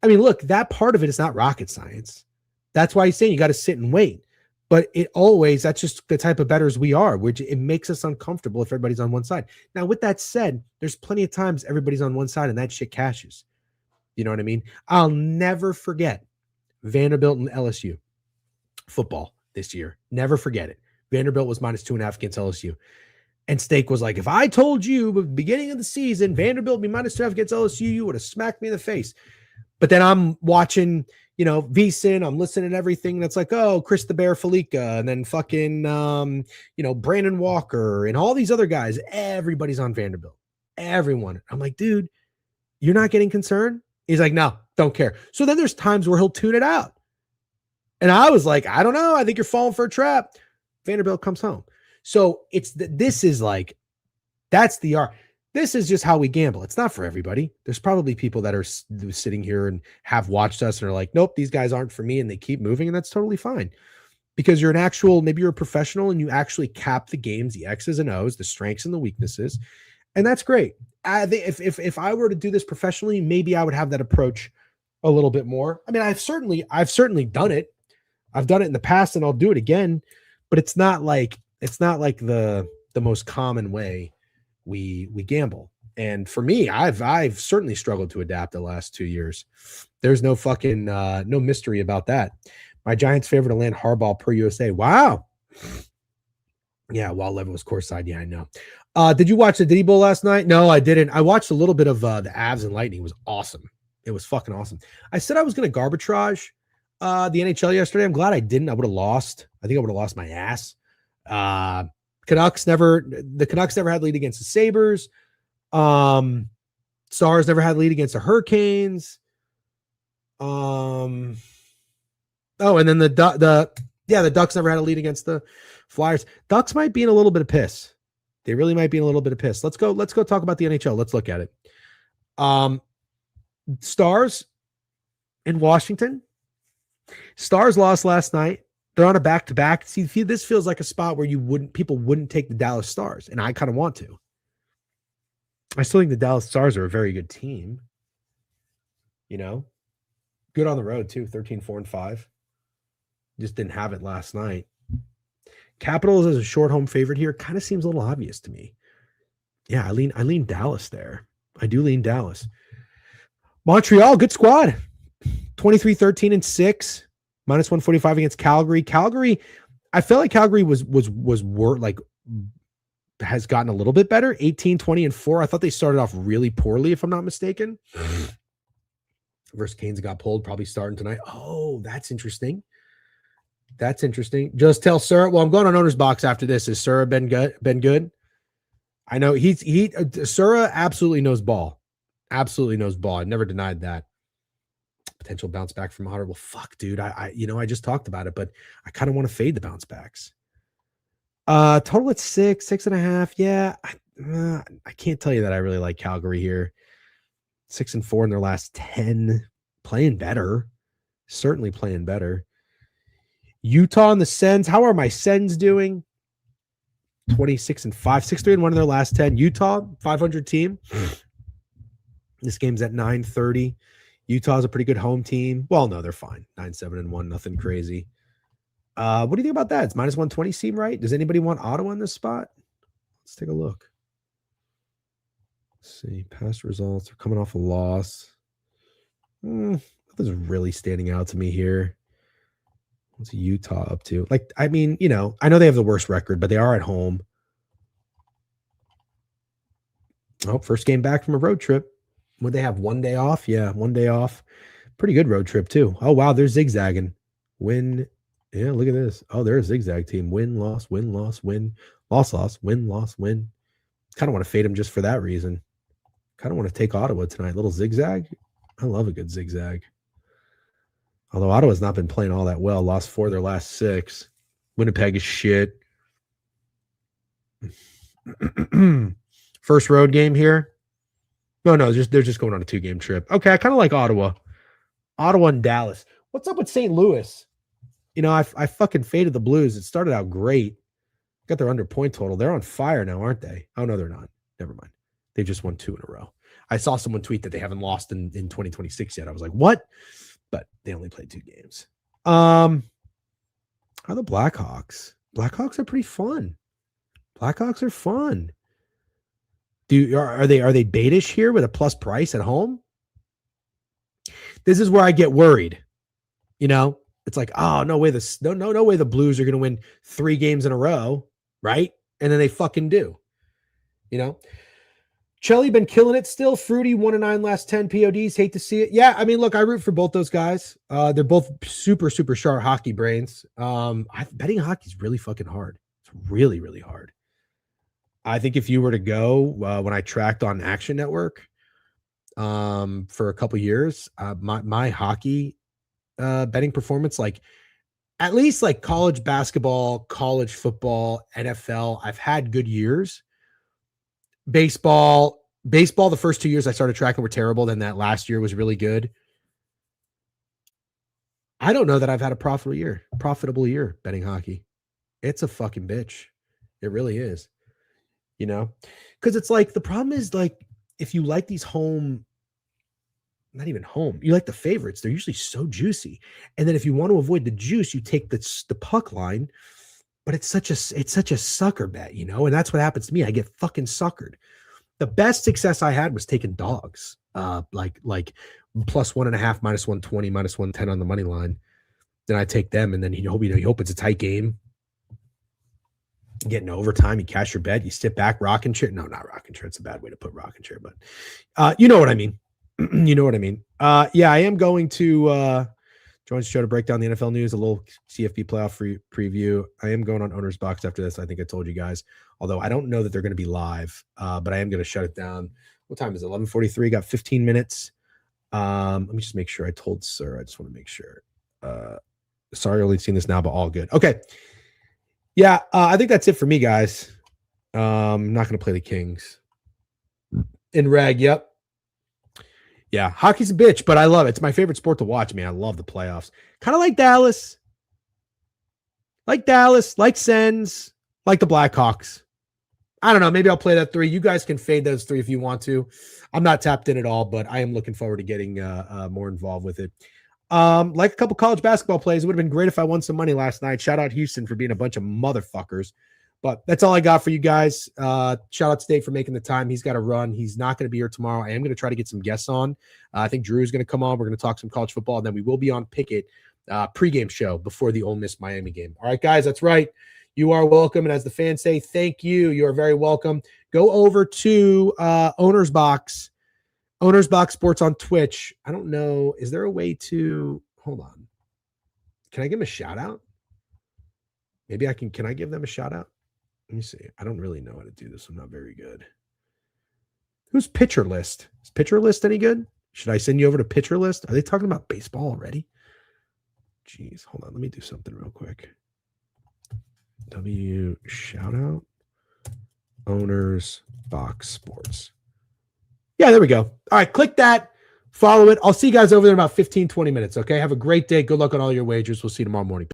I mean, look, that part of it is not rocket science. That's why he's saying you got to sit and wait. But that's just the type of bettors we are, which it makes us uncomfortable if everybody's on one side. Now, with that said, there's plenty of times everybody's on one side and that shit cashes. You know what I mean? I'll never forget Vanderbilt and LSU football this year. Never forget it. Vanderbilt was minus 2.5 against LSU. And Steak was like, if I told you at the beginning of the season, Vanderbilt would be minus 2.5 against LSU, you would have smacked me in the face. But then I'm watching, you know, VSiN, I'm listening to everything that's like, oh, Chris the Bear Felica, and then fucking, you know, Brandon Walker and all these other guys. Everybody's on Vanderbilt. Everyone. I'm like, dude, you're not getting concerned? He's like, no, don't care. So then there's times where he'll tune it out. And I was like, I don't know. I think you're falling for a trap. Vanderbilt comes home. So this is like, that's the art. This is just how we gamble. It's not for everybody. There's probably people that are sitting here and have watched us and are like, nope, these guys aren't for me. And they keep moving. And that's totally fine because maybe you're a professional and you actually cap the games, the X's and O's, the strengths and the weaknesses. And that's great. If I were to do this professionally, maybe I would have that approach a little bit more. I mean, I've certainly done it. I've done it in the past and I'll do it again, but it's not like the most common way we gamble. And for me, I've certainly struggled to adapt the last 2 years. There's no fucking no mystery about that. My Giants favorite to land hardball per USA. Wow. Yeah, while Levin was courtside. Yeah, I know. Did you watch the Diddy Bowl last night? No, I didn't. I watched a little bit of the Avs and Lightning. It was awesome. It was fucking awesome. I said I was going to arbitrage the NHL yesterday. I'm glad I didn't. I would have lost. I think I would have lost my ass. The Canucks never had lead against the Sabres. Stars never had lead against the Hurricanes. Oh, and then the Ducks never had a lead against the Flyers. Ducks might be in a little bit of piss. They really might be in a little bit of piss. Let's go talk about the NHL. Let's look at it. Stars in Washington. Stars lost last night. They're on a back-to-back. See, this feels like a spot where people wouldn't take the Dallas Stars, and I kind of want to. I still think the Dallas Stars are a very good team. You know, good on the road too. 13-4-5. Just didn't have it last night. Capitals as a short home favorite here kind of seems a little obvious to me. Yeah, I lean Dallas there. I do lean Dallas. Montreal, good squad. 23-13-6, -145 against Calgary. Calgary, I felt like Calgary was has gotten a little bit better. 18-20-4. I thought they started off really poorly, if I'm not mistaken. Versus Canes got pulled, probably starting tonight. Oh, that's interesting. That's interesting. Just tell Sir. Well, I'm going on owner's box after this. Has Sir been good? I know Sura absolutely knows ball. Absolutely knows ball. I never denied that. Potential bounce back from Otter. Well, fuck, dude. I just talked about it, but I kind of want to fade the bounce backs. Total at 6.5. Yeah. I can't tell you that I really like Calgary here. 6-4 in their last 10. Playing better. Certainly playing better. Utah and the Sens. How are my Sens doing? 26-5, 6-3-1 in their last 10. Utah, 500 team. This game's at 9:30. Utah's a pretty good home team. Well, no, they're fine. 9-7-1, nothing crazy. What do you think about that? It's -120 seem right? Does anybody want Ottawa in this spot? Let's take a look. Let's see. Past results. They're coming off a loss. Nothing's really standing out to me here. What's Utah up to? I know they have the worst record, but they are at home. Oh, first game back from a road trip. Would they have 1 day off? Yeah, 1 day off. Pretty good road trip, too. Oh, wow, they're zigzagging. Win. Yeah, look at this. Oh, they're a zigzag team. Win, loss, win, loss, win. Loss, loss, win, loss, win. Kind of want to fade them just for that reason. Kind of want to take Ottawa tonight. Little zigzag. I love a good zigzag. Although Ottawa's not been playing all that well. Lost 4 of their last 6. Winnipeg is shit. First road game here. No, they're just going on a 2-game trip. Okay, I kind of like Ottawa. Ottawa and Dallas. What's up with St. Louis? I fucking faded the Blues. It started out great. Got their under point total. They're on fire now, aren't they? Oh, no, they're not. Never mind. They just won 2 in a row. I saw someone tweet that they haven't lost in 2026 yet. I was like, what? But they only played 2 games. How are the Blackhawks? Blackhawks are pretty fun. Blackhawks are fun. Are they baitish here with a plus price at home? This is where I get worried. It's like, oh, no way no way the Blues are going to win 3 games in a row, right? And then they fucking do. Chelly been killing it still. Fruity 1-9 last 10 PODs. Hate to see it. Yeah, I mean, look, I root for both those guys. They're both super, super sharp hockey brains. Betting hockey is really fucking hard. It's really, really hard. I think if you were to go when I tracked on Action Network for a couple years, my hockey betting performance, at least college basketball, college football, NFL, I've had good years. Baseball, the first 2 years I started tracking were terrible. Then that last year was really good. I don't know that I've had a profitable year betting hockey. It's a fucking bitch. It really is. Because it's the problem is if you like these home, not even home, you like the favorites, they're usually so juicy. And then if you want to avoid the juice, you take the puck line, but it's such a sucker bet, and that's what happens to me. I get fucking suckered. The best success I had was taking dogs, like plus 1.5, -120, -110 on the money line. Then I take them, and then you hope it's a tight game. Get in overtime, you cash your bet, you sit back, rocking chair. No, not rocking chair. It's a bad way to put rocking chair, but you know what I mean. You know what I mean. Yeah, I am going to join the show to break down the NFL news, a little CFP playoff preview. I am going on owner's box after this. I think I told you guys, although I don't know that they're going to be live, but I am going to shut it down. What time is it? 11:43. Got 15 minutes. Let me just make sure I told Sir. I just want to make sure. Sorry, only seen this now, but all good. Okay. Yeah, I think that's it for me, guys. I'm not going to play the Kings. In reg, yep. Yeah, hockey's a bitch, but I love it. It's my favorite sport to watch, man. I love the playoffs. Kind of like Dallas. Like Sens, like the Blackhawks. I don't know. Maybe I'll play that 3. You guys can fade those 3 if you want to. I'm not tapped in at all, but I am looking forward to getting more involved with it. Like a couple college basketball plays, it would have been great if I won some money last night. Shout out Houston for being a bunch of motherfuckers. But that's all I got for you guys. Shout out to Dave for making the time. He's got to run. He's not going to be here tomorrow. I am going to try to get some guests on. I think Drew is going to come on. We're going to talk some college football, and then we will be on Pickett pregame show before the Ole Miss Miami game. All right, guys, that's right. You are welcome. And as the fans say, thank you. You are very welcome. Go over to Owner's Box Sports on Twitch. I don't know. Is there a way to hold on? Can I give them a shout out? Maybe I can. Can I give them a shout out? Let me see. I don't really know how to do this. I'm not very good. Who's Pitcher List? Is Pitcher List any good? Should I send you over to Pitcher List? Are they talking about baseball already? Jeez, hold on. Let me do something real quick. W shout out Owners Box Sports. Yeah, there we go. All right, click that. Follow it. I'll see you guys over there in about 15, 20 minutes. Okay. Have a great day. Good luck on all your wagers. We'll see you tomorrow morning.